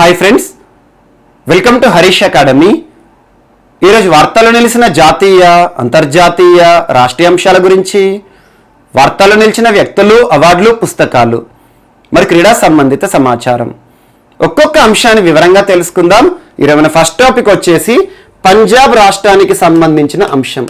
Hi friends, welcome to Harish academy. ఈరోజు వార్తల్లో నిలిచిన జాతీయ, అంతర్జాతీయ, రాష్ట్రీయ అంశాల గురించి, వార్తల్లో నిలిచిన వ్యక్తులు, అవార్డులు, పుస్తకాలు, మరి క్రీడా సంబంధిత సమాచారం ఒక్కొక్క అంశాన్ని వివరంగా తెలుసుకుందాం. ఈరోజు మన ఫస్ట్ టాపిక్ వచ్చేసి పంజాబ్ రాష్ట్రానికి సంబంధించిన అంశం.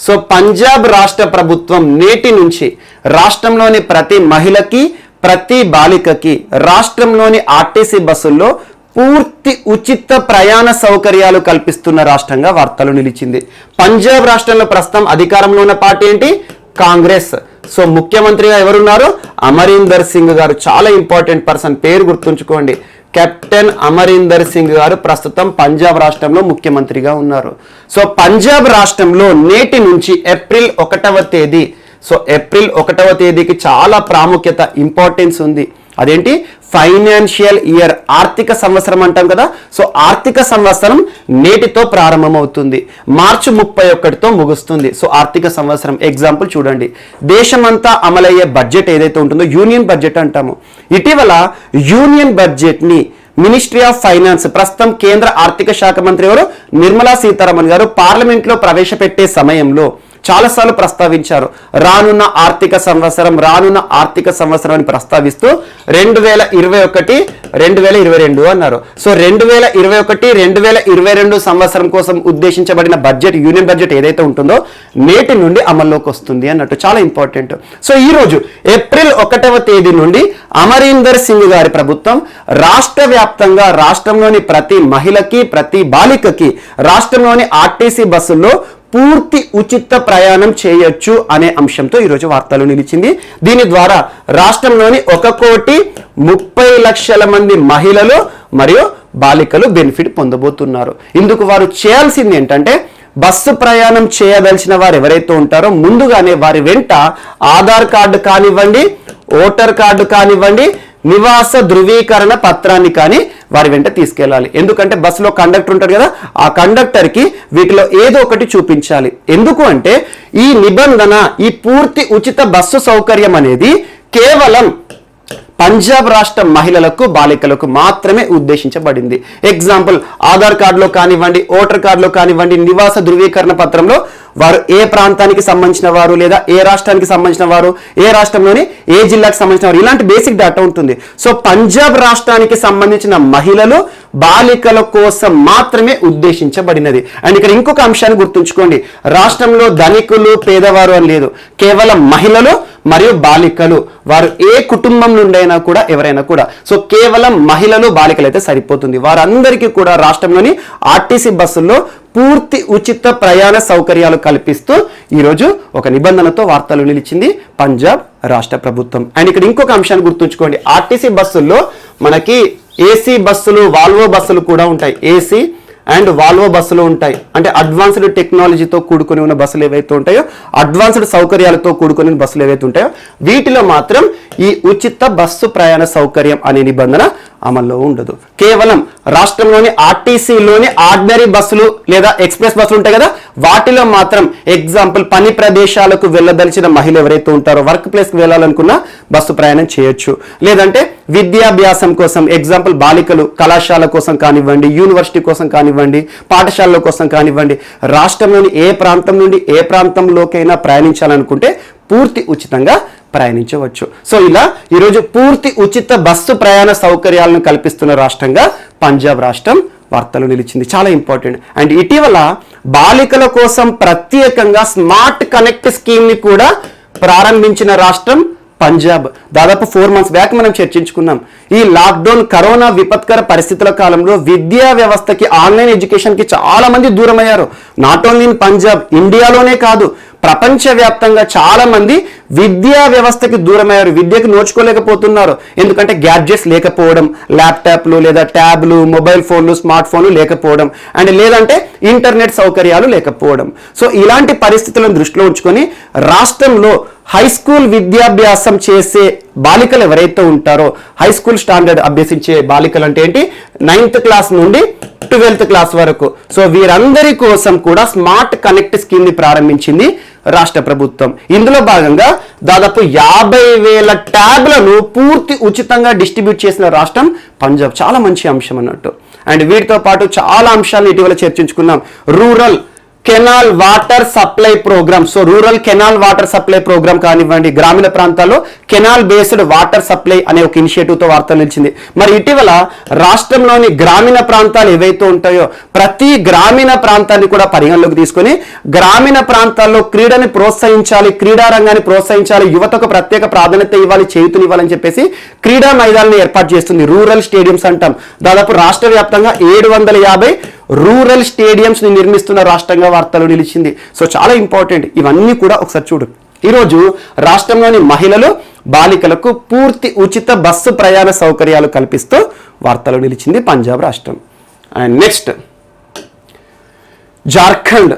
సో పంజాబ్ రాష్ట్ర ప్రభుత్వం నేటి నుంచి రాష్ట్రంలోని ప్రతి మహిళకి, ప్రతి బాలికకి రాష్ట్రంలోని ఆర్టీసీ బస్సుల్లో పూర్తి ఉచిత ప్రయాణ సౌకర్యాలు కల్పిస్తున్న రాష్ట్రంగా వార్తలు నిలిచింది. పంజాబ్ రాష్ట్రంలో ప్రస్తుతం అధికారంలో ఉన్న పార్టీ ఏంటి? కాంగ్రెస్. సో ముఖ్యమంత్రిగా ఎవరున్నారు? అమరీందర్ సింగ్ గారు. చాలా ఇంపార్టెంట్ పర్సన్, పేరు గుర్తుంచుకోండి. కెప్టెన్ అమరీందర్ సింగ్ గారు ప్రస్తుతం పంజాబ్ రాష్ట్రంలో ముఖ్యమంత్రిగా ఉన్నారు. సో పంజాబ్ రాష్ట్రంలో నేటి నుంచి ఏప్రిల్ 1వ తేదీ, సో ఏప్రిల్ 1వ తేదీకి చాలా ప్రాముఖ్యత, ఇంపార్టెన్స్ ఉంది. అదేంటి? ఫైనాన్షియల్ ఇయర్, ఆర్థిక సంవత్సరం అంటాం కదా. సో ఆర్థిక సంవత్సరం నేటితో ప్రారంభమవుతుంది, మార్చి 31తో ముగుస్తుంది. సో ఆర్థిక సంవత్సరం ఎగ్జాంపుల్ చూడండి. దేశమంతా అమలయ్యే బడ్జెట్ ఏదైతే ఉంటుందో యూనియన్ బడ్జెట్ అంటాము. ఇటీవల యూనియన్ బడ్జెట్ ని మినిస్ట్రీ ఆఫ్ ఫైనాన్స్, ప్రస్తుతం కేంద్ర ఆర్థిక శాఖ మంత్రి ఎవరు? నిర్మలా సీతారామన్ గారు పార్లమెంట్లో ప్రవేశపెట్టే సమయంలో చాలాసార్లు ప్రస్తావించారు. రానున్న ఆర్థిక సంవత్సరం అని ప్రస్తావిస్తూ 2021, 2022 అన్నారు. సో 2021, 2022 సంవత్సరం కోసం ఉద్దేశించబడిన బడ్జెట్, యూనియన్ బడ్జెట్ ఏదైతే ఉంటుందో నేటి నుండి అమల్లోకి వస్తుంది అన్నట్టు. చాలా ఇంపార్టెంట్. సో ఈ రోజు ఏప్రిల్ 1వ తేదీ నుండి అమరీందర్ సింగ్ గారి ప్రభుత్వం రాష్ట్ర వ్యాప్తంగా రాష్ట్రంలోని ప్రతి మహిళకి, ప్రతి బాలికకి రాష్ట్రంలోని ఆర్టీసీ బస్సుల్లో పూర్తి ఉచిత ప్రయాణం చేయొచ్చు అనే అంశంతో ఈరోజు వార్తలు నిలిచింది. దీని ద్వారా రాష్ట్రంలోని 1,30,00,000 మంది మహిళలు మరియు బాలికలు బెనిఫిట్ పొందబోతున్నారు. ఇందుకు వారు చేయాల్సింది ఏంటంటే, బస్సు ప్రయాణం చేయదలిచిన వారు ఎవరైతే ఉంటారో ముందుగానే వారి వెంట ఆధార్ కార్డు కానివ్వండి, ఓటర్ కార్డు కానివ్వండి, నివాస ధృవీకరణ పత్రాన్ని కానీ వారి వెంట తీసుకెళ్ళాలి. ఎందుకంటే బస్సులో కండక్టర్ ఉంటాడు కదా, ఆ కండక్టర్కి వీటిలో ఏదో ఒకటి చూపించాలి. ఎందుకు అంటే ఈ నిబంధన, ఈ పూర్తి ఉచిత బస్సు సౌకర్యం అనేది కేవలం పంజాబ్ రాష్ట్ర మహిళలకు, బాలికలకు మాత్రమే ఉద్దేశించబడింది. ఎగ్జాంపుల్, ఆధార్ కార్డులో కానివ్వండి, ఓటర్ కార్డులో కానివ్వండి, నివాస ధృవీకరణ పత్రంలో వారు ఏ ప్రాంతానికి సంబంధించిన వారు, లేదా ఏ రాష్ట్రానికి సంబంధించిన వారు, ఏ రాష్ట్రంలోని ఏ జిల్లాకి సంబంధించిన వారు, ఇలాంటి బేసిక్ డేటా ఉంటుంది. సో పంజాబ్ రాష్ట్రానికి సంబంధించిన మహిళలు, బాలికల కోసం మాత్రమే ఉద్దేశించబడినది. అండ్ ఇక్కడ ఇంకొక అంశాన్ని గుర్తుంచుకోండి. రాష్ట్రంలో ధనికులు, పేదవారు అని లేదు, కేవలం మహిళలు మరియు బాలికలు, వారు ఏ కుటుంబం నుండైనా కూడా, ఎవరైనా కూడా. సో కేవలం మహిళలు, బాలికలు అయితే సరిపోతుంది. వారందరికీ కూడా రాష్ట్రంలోని ఆర్టీసీ బస్సుల్లో పూర్తి ఉచిత ప్రయాణ సౌకర్యాలు కల్పిస్తూ ఈరోజు ఒక నిబంధనతో వార్తలు నిలిచింది పంజాబ్ రాష్ట్ర ప్రభుత్వం. అండ్ ఇక్కడ ఇంకొక అంశాన్ని గుర్తుంచుకోండి. ఆర్టీసీ బస్సుల్లో మనకి ఏసీ బస్సులు, వాల్వో బస్సులు కూడా ఉంటాయి. ఏసీ అండ్ వాల్వో బస్సులు ఉంటాయి. అంటే అడ్వాన్స్డ్ టెక్నాలజీతో కూడుకొని ఉన్న బస్సులు ఏవైతే ఉంటాయో, అడ్వాన్స్డ్ సౌకర్యాలతో కూడుకొని బస్సులు ఏవైతే ఉంటాయో, వీటిలో మాత్రం ఈ ఉచిత బస్సు ప్రయాణ సౌకర్యం అనే నిబంధన అమల్లో ఉండదు. కేవలం రాష్ట్రంలోని ఆర్టీసీలోని ఆర్డినరీ బస్సులు లేదా ఎక్స్ప్రెస్ బస్సులు ఉంటాయి కదా, వాటిలో మాత్రం ఎగ్జాంపుల్ పని ప్రదేశాలకు వెళ్ళదలిచిన మహిళ ఎవరైతే ఉంటారో, వర్క్ ప్లేస్కి వెళ్ళాలనుకున్న బస్సు ప్రయాణం చేయొచ్చు. లేదంటే విద్యాభ్యాసం కోసం, ఎగ్జాంపుల్ బాలికలు కళాశాల కోసం కానివ్వండి, యూనివర్సిటీ కోసం కానివ్వండి, పాఠశాలల కోసం కానివ్వండి, రాష్ట్రంలోని ఏ ప్రాంతం నుండి ఏ ప్రాంతంలోకైనా ప్రయాణించాలనుకుంటే పూర్తి ఉచితంగా ప్రయాణించవచ్చు. సో ఇలా ఈరోజు పూర్తి ఉచిత బస్సు ప్రయాణ సౌకర్యాలను కల్పిస్తున్న రాష్ట్రంగా పంజాబ్ రాష్ట్రం వార్తలు నిలిచింది. చాలా ఇంపార్టెంట్. అండ్ ఇటీవల బాలికల కోసం ప్రత్యేకంగా స్మార్ట్ కనెక్ట్ స్కీమ్ ని కూడా ప్రారంభించిన రాష్ట్రం పంజాబ్. దాదాపు 4 months బ్యాక్ మనం చర్చించుకున్నాం. ఈ లాక్డౌన్, కరోనా విపత్కర పరిస్థితుల కాలంలో విద్యా వ్యవస్థకి, ఆన్లైన్ ఎడ్యుకేషన్కి చాలా మంది దూరమయ్యారు. నాట్ ఓన్లీ ఇన్ పంజాబ్, ఇండియాలోనే కాదు, ప్రపంచవ్యాప్తంగా చాలా మంది విద్యా వ్యవస్థకి దూరమయ్యారు. విద్యకు నోచుకోలేకపోతున్నారు. ఎందుకంటే గ్యాడ్జెట్స్ లేకపోవడం, ల్యాప్టాప్లు లేదా ట్యాబ్లు, మొబైల్ ఫోన్లు, స్మార్ట్ ఫోన్లు లేకపోవడం, అండ్ లేదంటే ఇంటర్నెట్ సౌకర్యాలు లేకపోవడం. సో ఇలాంటి పరిస్థితులను దృష్టిలో ఉంచుకొని రాష్ట్రంలో హై స్కూల్ విద్యాభ్యాసం చేసే బాలికలు ఎవరైతే ఉంటారో, హై స్కూల్ స్టాండర్డ్ అభ్యసించే బాలికలు అంటే ఏంటి? 9th క్లాస్ నుండి 12th క్లాస్ వరకు. సో వీరందరి కోసం కూడా స్మార్ట్ కనెక్ట్ స్కీమ్ ని ప్రారంభించింది రాష్ట్ర ప్రభుత్వం. ఇందులో భాగంగా దాదాపు 50,000 ట్యాబ్లను పూర్తి ఉచితంగా డిస్ట్రిబ్యూట్ చేసిన రాష్ట్రం పంజాబ్. చాలా మంచి అంశం అన్నట్టు. అండ్ వీటితో పాటు చాలా అంశాలను ఇటీవల చర్చించుకున్నాం. Rural canal water supply programme. So rural canal water supply programme కానివ్వండి, గ్రామీణ ప్రాంతాల్లో కెనాల్ బేస్డ్ వాటర్ సప్లై అనే ఒక ఇనిషియేటివ్తో వార్తలు నిలిచింది. మరి ఇటీవల రాష్ట్రంలోని గ్రామీణ ప్రాంతాలు ఏవైతే ఉంటాయో ప్రతి గ్రామీణ ప్రాంతాన్ని కూడా పరిగణలోకి తీసుకొని గ్రామీణ ప్రాంతాల్లో క్రీడని ప్రోత్సహించాలి, క్రీడా రంగాన్ని ప్రోత్సహించాలి, యువతకు ప్రత్యేక ప్రాధాన్యత ఇవ్వాలి, చేయూతనివ్వాలని చెప్పేసి క్రీడా మైదానాలను ఏర్పాటు చేస్తుంది. రూరల్ స్టేడియంస్ అంటాం. దాదాపు రాష్ట్ర వ్యాప్తంగా 750 రూరల్ స్టేడియంస్ ని నిర్మిస్తున్న రాష్ట్రంగా వార్తలు నిలిచింది. సో చాలా ఇంపార్టెంట్. ఇవన్నీ కూడా ఒకసారి చూడు. ఈరోజు రాష్ట్రంలోని మహిళలు బాలికలకు పూర్తి ఉచిత బస్సు ప్రయాణ సౌకర్యాలు కల్పిస్తూ వార్తలు నిలిచింది పంజాబ్ రాష్ట్రం. And next Jharkhand.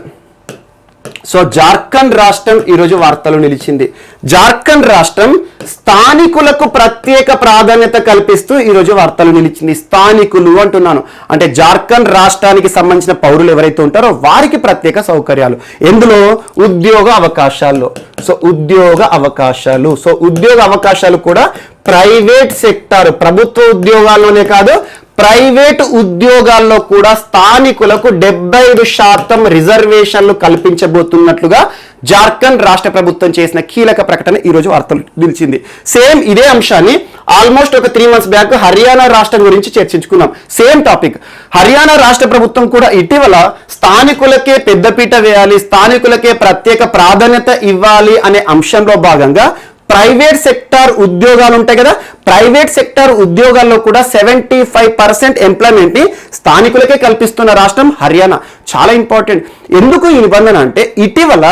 So Jharkhand రాష్ట్రం ఈరోజు వార్తలు నిలిచింది. జార్ఖండ్ రాష్ట్రం స్థానికులకు ప్రత్యేక ప్రాధాన్యత కల్పిస్తూ ఈరోజు వార్తలు నిలిచింది. స్థానికులు అంటున్నాను అంటే జార్ఖండ్ రాష్ట్రానికి సంబంధించిన పౌరులు ఎవరైతే ఉంటారో వారికి ప్రత్యేక సౌకర్యాలు. ఎందులో? ఉద్యోగ అవకాశాల్లో. సో ఉద్యోగ అవకాశాలు. సో ఉద్యోగ అవకాశాలు కూడా ప్రైవేట్ సెక్టార్, ప్రభుత్వ ఉద్యోగాల్లోనే కాదు ప్రైవేటు ఉద్యోగాల్లో కూడా స్థానికులకు 75% రిజర్వేషన్లు కల్పించబోతున్నట్లుగా జార్ఖండ్ రాష్ట్ర ప్రభుత్వం చేసిన కీలక ప్రకటన ఈరోజు వార్తలు నిలిచింది. సేమ్ ఇదే అంశాన్ని ఆల్మోస్ట్ ఒక 3 months బ్యాక్ హర్యానా రాష్ట్రం గురించి చర్చించుకున్నాం. Same topic. హర్యానా రాష్ట్ర ప్రభుత్వం కూడా ఇటీవల స్థానికులకే పెద్దపీట వేయాలి, స్థానికులకే ప్రత్యేక ప్రాధాన్యత ఇవ్వాలి అనే అంశంలో భాగంగా ప్రైవేట్ సెక్టార్ ఉద్యోగాలు ఉంటాయి కదా, ప్రైవేట్ సెక్టార్ ఉద్యోగాల్లో కూడా 75% ఎంప్లాయ్మెంట్ ని స్థానికులకే కల్పిస్తున్న రాష్ట్రం హర్యానా. చాలా ఇంపార్టెంట్. ఎందుకు ఈ నిబంధన అంటే ఇటీవల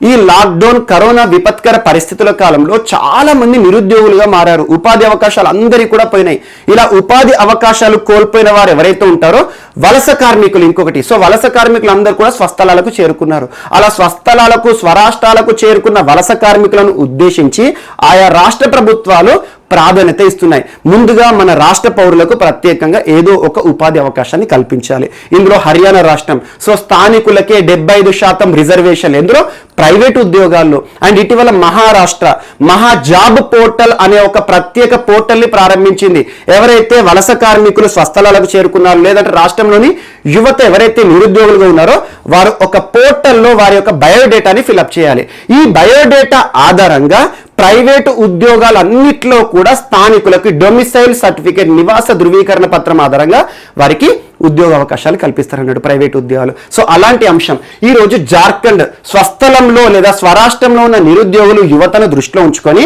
ఈ లాక్డౌన్ కరోనా విపత్కర పరిస్థితుల కాలంలో చాలా మంది నిరుద్యోగులుగా మారారు. ఉపాధి అవకాశాలు అందరికీ కూడా పోయినాయి. ఇలా ఉపాధి అవకాశాలు కోల్పోయిన వారు ఎవరైతే ఉంటారో వలస కార్మికులు ఇంకొకటి. సో వలస కార్మికులు అందరూ కూడా స్వస్థలాలకు చేరుకున్నారు. అలా స్వస్థలాలకు స్వరాష్ట్రాలకు చేరుకున్న వలస కార్మికులను ఉద్దేశించి ఆయా రాష్ట్ర ప్రభుత్వాలు ప్రాధాన్యత ఇస్తున్నాయి. ముందుగా మన రాష్ట్ర పౌరులకు ప్రత్యేకంగా ఏదో ఒక ఉపాధి అవకాశాన్ని కల్పించాలి. ఇందులో హర్యానా రాష్ట్రం సో స్థానికులకే 75% రిజర్వేషన్ ఎందులో ప్రైవేట్ ఉద్యోగాల్లో. అండ్ ఇటీవల మహారాష్ట్ర మహా జాబ్ పోర్టల్ అనే ఒక ప్రత్యేక పోర్టల్ ని ప్రారంభించింది. ఎవరైతే వలస కార్మికులు స్వస్థలాలకు చేరుకున్నారో లేదంటే రాష్ట్రంలోని యువత ఎవరైతే నిరుద్యోగులుగా ఉన్నారో వారు ఒక పోర్టల్లో వారి యొక్క బయోడేటాని ఫిల్అప్ చేయాలి. ఈ బయోడేటా ఆధారంగా ప్రైవేటు ఉద్యోగాలన్నిట్లో కూడా స్థానికులకు డొమిసైల్ సర్టిఫికేట్ నివాస ధృవీకరణ పత్రం ఆధారంగా వారికి ఉద్యోగ అవకాశాలు కల్పిస్తారన్నాడు ప్రైవేట్ ఉద్యోగాలు. సో అలాంటి అంశం ఈరోజు జార్ఖండ్ స్వస్థలంలో లేదా స్వరాష్ట్రంలో ఉన్న నిరుద్యోగులు యువతను దృష్టిలో ఉంచుకొని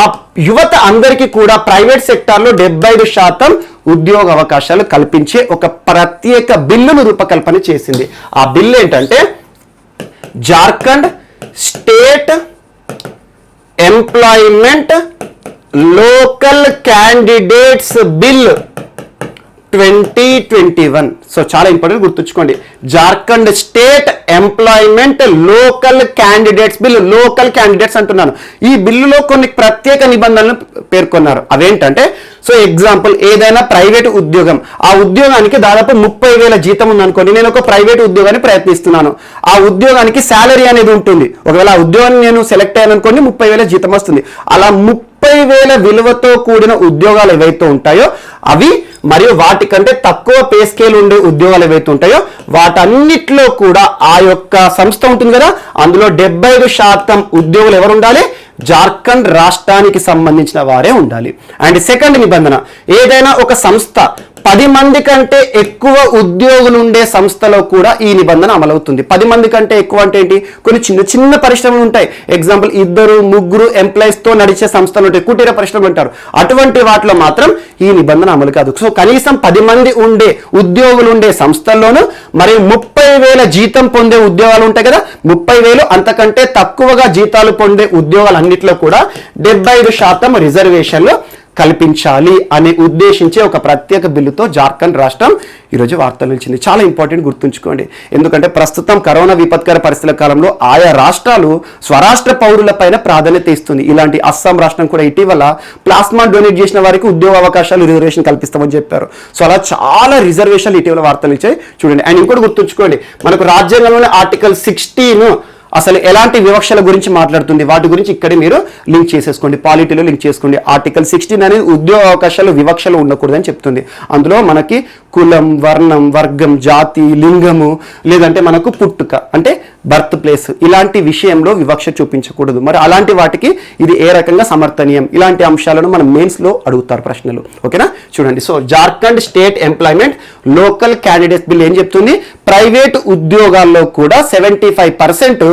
ఆ యువత అందరికీ కూడా ప్రైవేట్ సెక్టార్లో 75% ఉద్యోగ అవకాశాలు కల్పించే ఒక ప్రత్యేక బిల్లును రూపకల్పన చేసింది. ఆ బిల్లు ఏంటంటే Jharkhand state employment local candidates bill 2021. So చాలా ఇంపార్టెంట్ గుర్తుంచుకోండి. Jharkhand state employment local candidates bill. Local candidates అంటున్నాను. ఈ బిల్లులో కొన్ని ప్రత్యేక నిబంధనలు పేర్కొన్నారు. అవేంటంటే సో ఎగ్జాంపుల్ ఏదైనా ప్రైవేట్ ఉద్యోగం, ఆ ఉద్యోగానికి దాదాపు 30,000 జీతం ఉందనుకోండి. నేను ఒక ప్రైవేట్ ఉద్యోగాన్ని ప్రయత్నిస్తున్నాను. ఆ ఉద్యోగానికి శాలరీ అనేది ఉంటుంది. ఒకవేళ ఆ ఉద్యోగాన్ని నేను సెలెక్ట్ అయ్యాను అనుకోండి 30,000 జీతం వస్తుంది. అలా 30,000 విలువతో కూడిన ఉద్యోగాలు ఏవైతే ఉంటాయో అవి మరియు వాటికంటే తక్కువ పే స్కేల్ ఉండే ఉద్యోగాలు ఏవైతే ఉంటాయో వాటన్నిటిలో కూడా ఆ యొక్క సంస్థ ఉంటుంది కదా, అందులో 75% ఉద్యోగులు ఎవరు ఉండాలి? జార్ఖండ్ రాష్ట్రానికి సంబంధించిన వారే ఉండాలి. అండ్ సెకండ్ నిబంధన, ఏదైనా ఒక సంస్థ 10 మంది కంటే ఎక్కువ ఉద్యోగులు ఉండే సంస్థలో కూడా ఈ నిబంధన అమలవుతుంది. 10 మంది కంటే ఎక్కువ అంటే ఏంటి? కొన్ని చిన్న చిన్న పరిశ్రమలు ఉంటాయి. ఎగ్జాంపుల్ 2-3 ఎంప్లాయీస్ తో నడిచే సంస్థలు ఉంటాయి, కుటీర పరిశ్రమలు ఉంటారు. అటువంటి వాటిలో మాత్రం ఈ నిబంధన అమలు కాదు. సో కనీసం 10 మంది ఉండే ఉద్యోగులు ఉండే సంస్థల్లోనూ మరియు 30,000 జీతం పొందే ఉద్యోగాలు ఉంటాయి కదా, 30,000 అంతకంటే తక్కువగా జీతాలు పొందే ఉద్యోగాలన్నింటిలో కూడా 75% రిజర్వేషన్లు కల్పించాలి అనే ఉద్దేశించే ఒక ప్రత్యేక బిల్లుతో జార్ఖండ్ రాష్ట్రం ఈరోజు వార్తలు నిలిచింది. చాలా ఇంపార్టెంట్ గుర్తుంచుకోండి. ఎందుకంటే ప్రస్తుతం కరోనా విపత్కర పరిస్థితుల కాలంలో ఆయా రాష్ట్రాలు స్వరాష్ట్ర పౌరులపైన ప్రాధాన్యత ఇస్తుంది. ఇలాంటి అస్సాం రాష్ట్రం కూడా ఇటీవల ప్లాస్మా డొనేట్ చేసిన వారికి ఉద్యోగ అవకాశాలు రిజర్వేషన్ కల్పిస్తామని చెప్పారు. సో అలా చాలా రిజర్వేషన్లు ఇటీవల వార్తలు ఇచ్చాయి చూడండి. అండ్ ఇంకోటి గుర్తుంచుకోండి, మనకు రాజ్యాంగంలోని ఆర్టికల్ 16 అసలు ఎలాంటి వివక్షల గురించి మాట్లాడుతుంది, వాటి గురించి ఇక్కడే మీరు లింక్ చేసేసుకోండి, పాలిటీలో లింక్ చేసుకోండి. ఆర్టికల్ 16 అనేది ఉద్యోగ అవకాశాలు వివక్షలు ఉండకూడదని చెప్తుంది. అందులో మనకి కులం, వర్ణం, వర్గం, జాతి, లింగము, లేదంటే మనకు పుట్టుక అంటే బర్త్ ప్లేస్, ఇలాంటి విషయంలో వివక్ష చూపించకూడదు. మరి అలాంటి వాటికి ఇది ఏ రకంగా సమర్థనీయం, ఇలాంటి అంశాలను మనం మెయిన్స్లో అడుగుతారు ప్రశ్నలు. ఓకేనా, చూడండి. So Jharkhand state employment local candidates bill ఏం చెప్తుంది, ప్రైవేట్ ఉద్యోగాల్లో కూడా 75%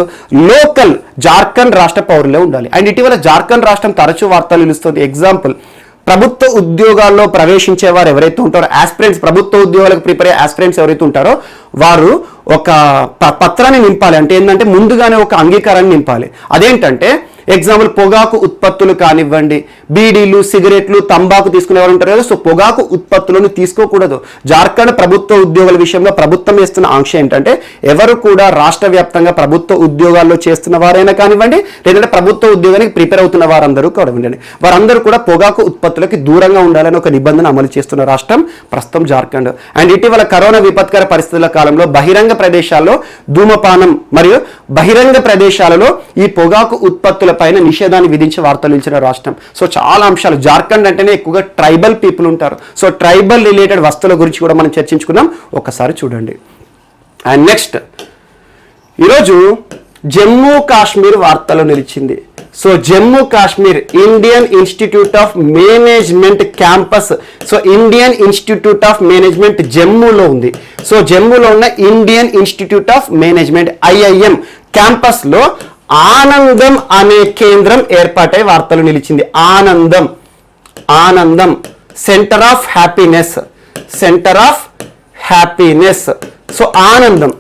లోకల్ జార్ఖండ్ రాష్ట్ర పౌరులే ఉండాలి. అండ్ ఇటీవల జార్ఖండ్ రాష్ట్రం తరచూ వార్తలు నిలుస్తుంది. ఎగ్జాంపుల్, ప్రభుత్వ ఉద్యోగాల్లో ప్రవేశించే వారు ఎవరైతే ఉంటారో, ఆస్పిరెంట్స్, ప్రభుత్వ ఉద్యోగాలకు ప్రిపేర్ అయ్యే ఆస్పిరెంట్స్ ఎవరైతే ఉంటారో వారు ఒక పత్రాన్ని నింపాలి. అంటే ఏంటంటే ముందుగానే ఒక అంగీకారాన్ని నింపాలి. అదేంటంటే ఎగ్జాంపుల్, పొగాకు ఉత్పత్తులు కానివ్వండి, బీడీలు, సిగరెట్లు, తంబాకు తీసుకునేవారు ఉంటారు కదా, సో పొగాకు ఉత్పత్తులను తీసుకోకూడదు. జార్ఖండ్ ప్రభుత్వ ఉద్యోగుల విషయంలో ప్రభుత్వం వేస్తున్న ఆంక్ష ఏంటంటే ఎవరు కూడా రాష్ట్ర వ్యాప్తంగా ప్రభుత్వ ఉద్యోగాల్లో చేస్తున్న వారైనా కానివ్వండి, లేదంటే ప్రభుత్వ ఉద్యోగానికి ప్రిపేర్ అవుతున్న వారందరూ కానివ్వండి, వారందరూ కూడా పొగాకు ఉత్పత్తులకి దూరంగా ఉండాలని ఒక నిబంధన అమలు చేస్తున్న రాష్ట్రం ప్రస్తుతం జార్ఖండ్. అండ్ ఇటీవల కరోనా విపత్కర పరిస్థితుల కాలంలో బహిరంగ ప్రదేశాల్లో ధూమపానం మరియు బహిరంగ ప్రదేశాలలో ఈ పొగాకు ఉత్పత్తుల పైన నిషేధాన్ని విధించే వార్తలు ఇచ్చిన రాష్ట్రం. సో చాలా అంశాలు, జార్ఖండ్ అంటేనే ఎక్కువగా ట్రైబల్ పీపుల్ ఉంటారు. సో ట్రైబల్ రిలేటెడ్ వస్తువుల గురించి కూడా మనం చర్చించుకుందాం, ఒకసారి చూడండి. అండ్ నెక్స్ట్, ఈరోజు జమ్మూ కాశ్మీర్ వార్తలో నిలిచింది. So Jammu Kashmir Indian Institute of Management campus, so Indian Institute of Management జమ్మూలో ఉంది. సో జమ్మూలో ఉన్న Indian Institute of Management IIM campus లో ఆనందం అనే కేంద్రం ఏర్పాటై వార్తలు నిలిచింది. Anandam, Anandam Centre of Happiness, Centre of Happiness. So Anandam,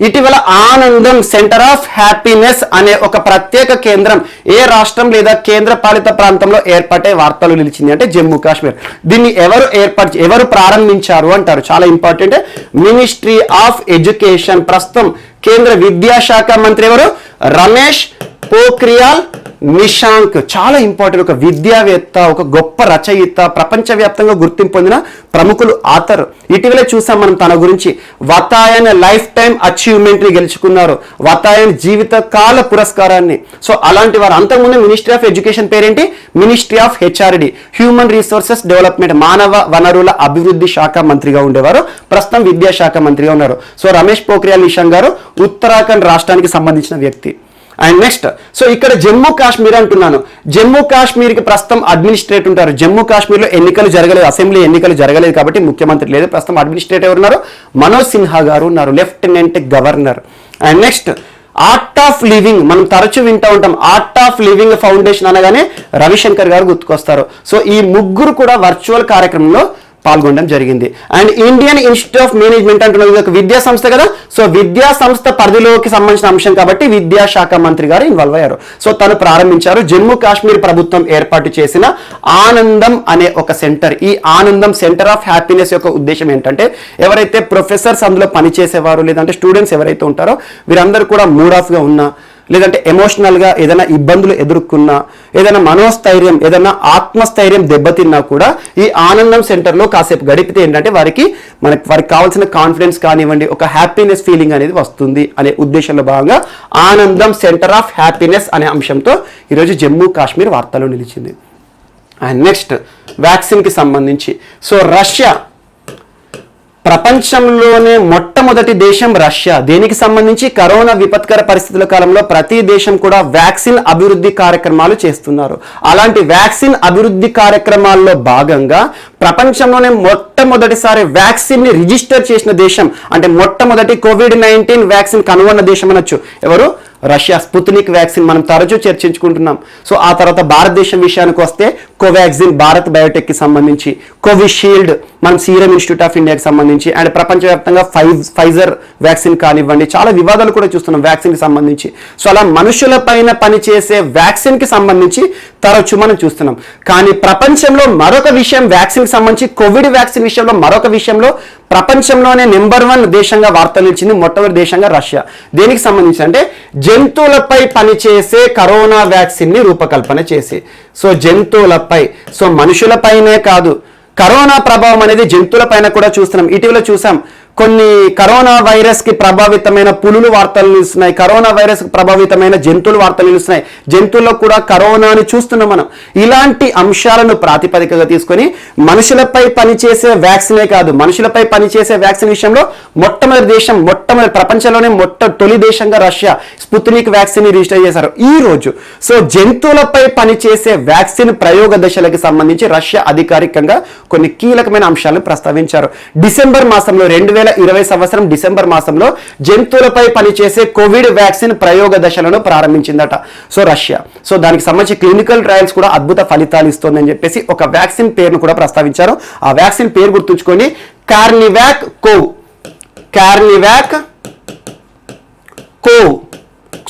ఇటీవల ఆనందం సెంటర్ ఆఫ్ హ్యాపీనెస్ అనే ఒక ప్రత్యేక కేంద్రం ఏ రాష్ట్రం లేదా కేంద్ర పాలిత ప్రాంతంలో ఏర్పాటే వార్తలు నిలిచింది అంటే జమ్మూ కాశ్మీర్. దీన్ని ఎవరు ప్రారంభించారు అంటారు, చాలా ఇంపార్టెంట్. మినిస్ట్రీ ఆఫ్ ఎడ్యుకేషన్, ప్రస్తుతం కేంద్ర విద్యాశాఖ మంత్రి ఎవరు, రమేష్ పోఖ్రియాల్ నిశాంక్. చాలా ఇంపార్టెంట్, ఒక విద్యావేత్త, ఒక గొప్ప రచయిత, ప్రపంచవ్యాప్తంగా గుర్తింపు పొందిన ప్రముఖులు, ఆథర్. ఇటీవలే చూసాం మనం తన గురించి. వతాయన్ లైఫ్ టైమ్ అచీవ్మెంట్ ని గెలుచుకున్నారు, వతాయన్ జీవిత కాల పురస్కారాన్ని. సో అలాంటి వారు. అంతకుముందు మినిస్ట్రీ ఆఫ్ ఎడ్యుకేషన్ పేరేంటి, ministry of HRD, human resources development, మానవ వనరుల అభివృద్ధి శాఖ మంత్రిగా ఉండేవారు. ప్రస్తుతం విద్యాశాఖ మంత్రిగా ఉన్నారు. సో రమేష్ పోఖ్రియాల్ నిశాంక్ గారు ఉత్తరాఖండ్ రాష్ట్రానికి సంబంధించిన వ్యక్తి. అండ్ నెక్స్ట్, సో ఇక్కడ జమ్మూ కాశ్మీర్ అంటున్నాను. జమ్మూ కాశ్మీర్కి ప్రస్తుతం అడ్మినిస్ట్రేటర్ ఉంటారు. జమ్మూ కాశ్మీర్లో ఎన్నికలు జరగలేదు, అసెంబ్లీ ఎన్నికలు జరగలేదు కాబట్టి ముఖ్యమంత్రి లేదు. ప్రస్తుతం అడ్మినిస్ట్రేటర్ ఉన్నారు, మనోజ్ సిన్హా గారు ఉన్నారు, lieutenant governor. And next, art of living, మనం తరచూ వింటూ ఉంటాం. ఆర్ట్ ఆఫ్ లివింగ్ ఫౌండేషన్ అనగానే రవిశంకర్ గారు గుర్తుకొస్తారు. సో ఈ ముగ్గురు కూడా వర్చువల్ కార్యక్రమంలో పాల్గొనడం జరిగింది. And Indian Institute of management అంటున్నది ఒక విద్యా సంస్థ కదా, సో విద్యా సంస్థ పరిధిలోకి సంబంధించిన అంశం కాబట్టి విద్యాశాఖ మంత్రి గారు ఇన్వాల్వ్ అయ్యారు. సో తను ప్రారంభించారు జమ్మూ కాశ్మీర్ ప్రభుత్వం ఏర్పాటు చేసిన ఆనందం అనే ఒక సెంటర్. ఈ ఆనందం సెంటర్ ఆఫ్ హ్యాపీనెస్ యొక్క ఉద్దేశం ఏంటంటే ఎవరైతే ప్రొఫెసర్స్ అందులో పనిచేసేవారు లేదంటే స్టూడెంట్స్ ఎవరైతే ఉంటారో వీరందరూ కూడా మూడ్ ఆఫ్గా ఉన్నా, లేదంటే ఎమోషనల్గా ఏదైనా ఇబ్బందులు ఎదుర్కొన్నా, ఏదైనా మనోస్థైర్యం, ఏదైనా ఆత్మస్థైర్యం దెబ్బతిన్నా కూడా ఈ ఆనందం సెంటర్లో కాసేపు గడిపితే ఏంటంటే వారికి కావాల్సిన కాన్ఫిడెన్స్ కానివ్వండి, ఒక హ్యాపీనెస్ ఫీలింగ్ అనేది వస్తుంది అనే ఉద్దేశంలో భాగంగా ఆనందం సెంటర్ ఆఫ్ హ్యాపీనెస్ అనే అంశంతో ఈరోజు జమ్మూ కాశ్మీర్ వార్తలో నిలిచింది. అండ్ నెక్స్ట్, వ్యాక్సిన్కి సంబంధించి. సో రష్యా ప్రపంచంలోనే మొట్టమొదటి దేశం రష్యా. దేనికి సంబంధించి, కరోనా విపత్కర పరిస్థితుల కాలంలో ప్రతి దేశం కూడా వ్యాక్సిన్ అభివృద్ధి కార్యక్రమాలు చేస్తున్నారు. అలాంటి వ్యాక్సిన్ అభివృద్ధి కార్యక్రమాల్లో భాగంగా ప్రపంచంలోనే మొట్టమొదటిసారి వ్యాక్సిన్ ని రిజిస్టర్ చేసిన దేశం, అంటే మొట్టమొదటి COVID-19 వ్యాక్సిన్ కనుగొన్న దేశం అనొచ్చు. ఎవరు, రష్యా. స్పుత్నిక్ వ్యాక్సిన్ మనం తరచూ చర్చించుకుంటున్నాం. సో ఆ తర్వాత భారతదేశం విషయానికి వస్తే కోవాక్సిన్ భారత్ బయోటెక్కి సంబంధించి, కోవిషీల్డ్ మనం సీరం ఇన్స్టిట్యూట్ ఆఫ్ ఇండియాకి సంబంధించి, అండ్ ప్రపంచవ్యాప్తంగా ఫైజర్ వ్యాక్సిన్ కానివ్వండి, చాలా వివాదాలు కూడా చూస్తున్నాం వ్యాక్సిన్కి సంబంధించి. సో అలా మనుషుల పైన పనిచేసే వ్యాక్సిన్కి సంబంధించి తరచూ మనం చూస్తున్నాం. కానీ ప్రపంచంలో మరొక విషయం, వ్యాక్సిన్కి సంబంధించి కోవిడ్ వ్యాక్సిన్ విషయంలో మరొక విషయంలో ప్రపంచంలోనే నెంబర్ 1 దేశంగా వార్తలు నిలిచింది, మొట్టమొదటి దేశంగా రష్యా. దేనికి సంబంధించి అంటే జంతువులపై పనిచేసే కరోనా వ్యాక్సిన్ ని రూపకల్పన చేసి. సో జంతువులపై, సో మనుషులపైనే కాదు, కరోనా ప్రభావం అనేది జంతువుల పైన కూడా చూస్తున్నాం. ఇటీవల చూసాం కొన్ని కరోనా వైరస్ కి ప్రభావితమైన పులులు వార్తలు నిలుస్తున్నాయి, కరోనా వైరస్ కి ప్రభావితమైన జంతువులు వార్తలు నిలుస్తున్నాయి, జంతువుల్లో కూడా కరోనాని చూస్తున్నాం మనం. ఇలాంటి అంశాలను ప్రాతిపదికగా తీసుకొని మనుషులపై పనిచేసే వ్యాక్సినే కాదు, మనుషులపై పనిచేసే వ్యాక్సిన్ విషయంలో మొట్టమొదటి ప్రపంచంలోనే తొలి దేశంగా రష్యా స్పుత్నిక్ వ్యాక్సిన్ రిజిస్టర్ చేశారు ఈ రోజు. సో జంతువులపై పనిచేసే వ్యాక్సిన్ ప్రయోగ దశలకు సంబంధించి రష్యా అధికారికంగా కొన్ని కీలకమైన అంశాలను ప్రస్తావించారు. డిసెంబర్ మాసంలో 2020 సంవత్సరం డిసెంబర్ మాసంలో జంతువులపై పనిచేసే కోవిడ్ వ్యాక్సిన్ ప్రయోగ దశలను ప్రారంభించిందట సో రష్యా. సో దానికి సంబంధించి క్లినికల్ ట్రయల్స్ కూడా అద్భుత ఫలితాలు ఇస్తోందని చెప్పేసి ఒక వ్యాక్సిన్ పేరును కూడా ప్రస్తావించారు. ఆ వ్యాక్సిన్ పేరు గుర్తుంచుకోండి, కార్నివాక్ కోవ్.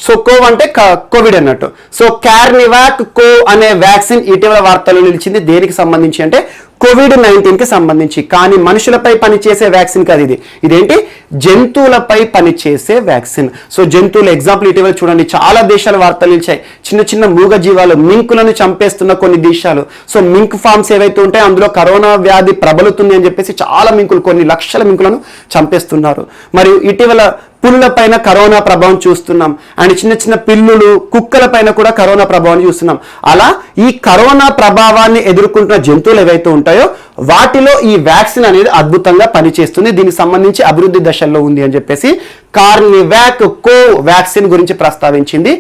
సో కోవ్ అంటే కోవిడ్ అన్నట్టు. సో కార్నివాక్ కోవ్ అనే వ్యాక్సిన్ ఇటీవల వార్తల్లో నిలిచింది. దేనికి సంబంధించి అంటే COVID-19కి సంబంధించి. కానీ మనుషులపై పనిచేసే వ్యాక్సిన్ కాదు ఇదేంటి, జంతువులపై పనిచేసే వ్యాక్సిన్. సో జంతువుల ఎగ్జాంపుల్ ఇటీవల చూడండి, చాలా దేశాల వార్తలు నిలిచాయి. చిన్న మూగ జీవాలు మింకులను చంపేస్తున్న కొన్ని దేశాలు. సో మింక్ ఫార్మ్స్ ఏవైతే ఉంటాయో అందులో కరోనా వ్యాధి ప్రబలుతుంది అని చెప్పేసి చాలా మింకులు, కొన్ని లక్షల మింకులను చంపేస్తున్నారు. మరియు ఇటీవల పులుల పైన కరోనా ప్రభావం చూస్తున్నాం. అండ్ చిన్న పిల్లులు, కుక్కల పైన కూడా కరోనా ప్రభావం చూస్తున్నాం. అలా ఈ కరోనా ప్రభావాన్ని ఎదుర్కొంటున్న జంతువులు ఏవైతే ఉంటాయో వాటిలో ఈ వ్యాక్సిన్ అనేది అద్భుతంగా పనిచేస్తుంది. దీనికి సంబంధించి అభివృద్ధి దశల్లో ఉంది అని చెప్పేసి కార్నివాక్ కోవ్ వ్యాక్సిన్ గురించి ప్రస్తావించింది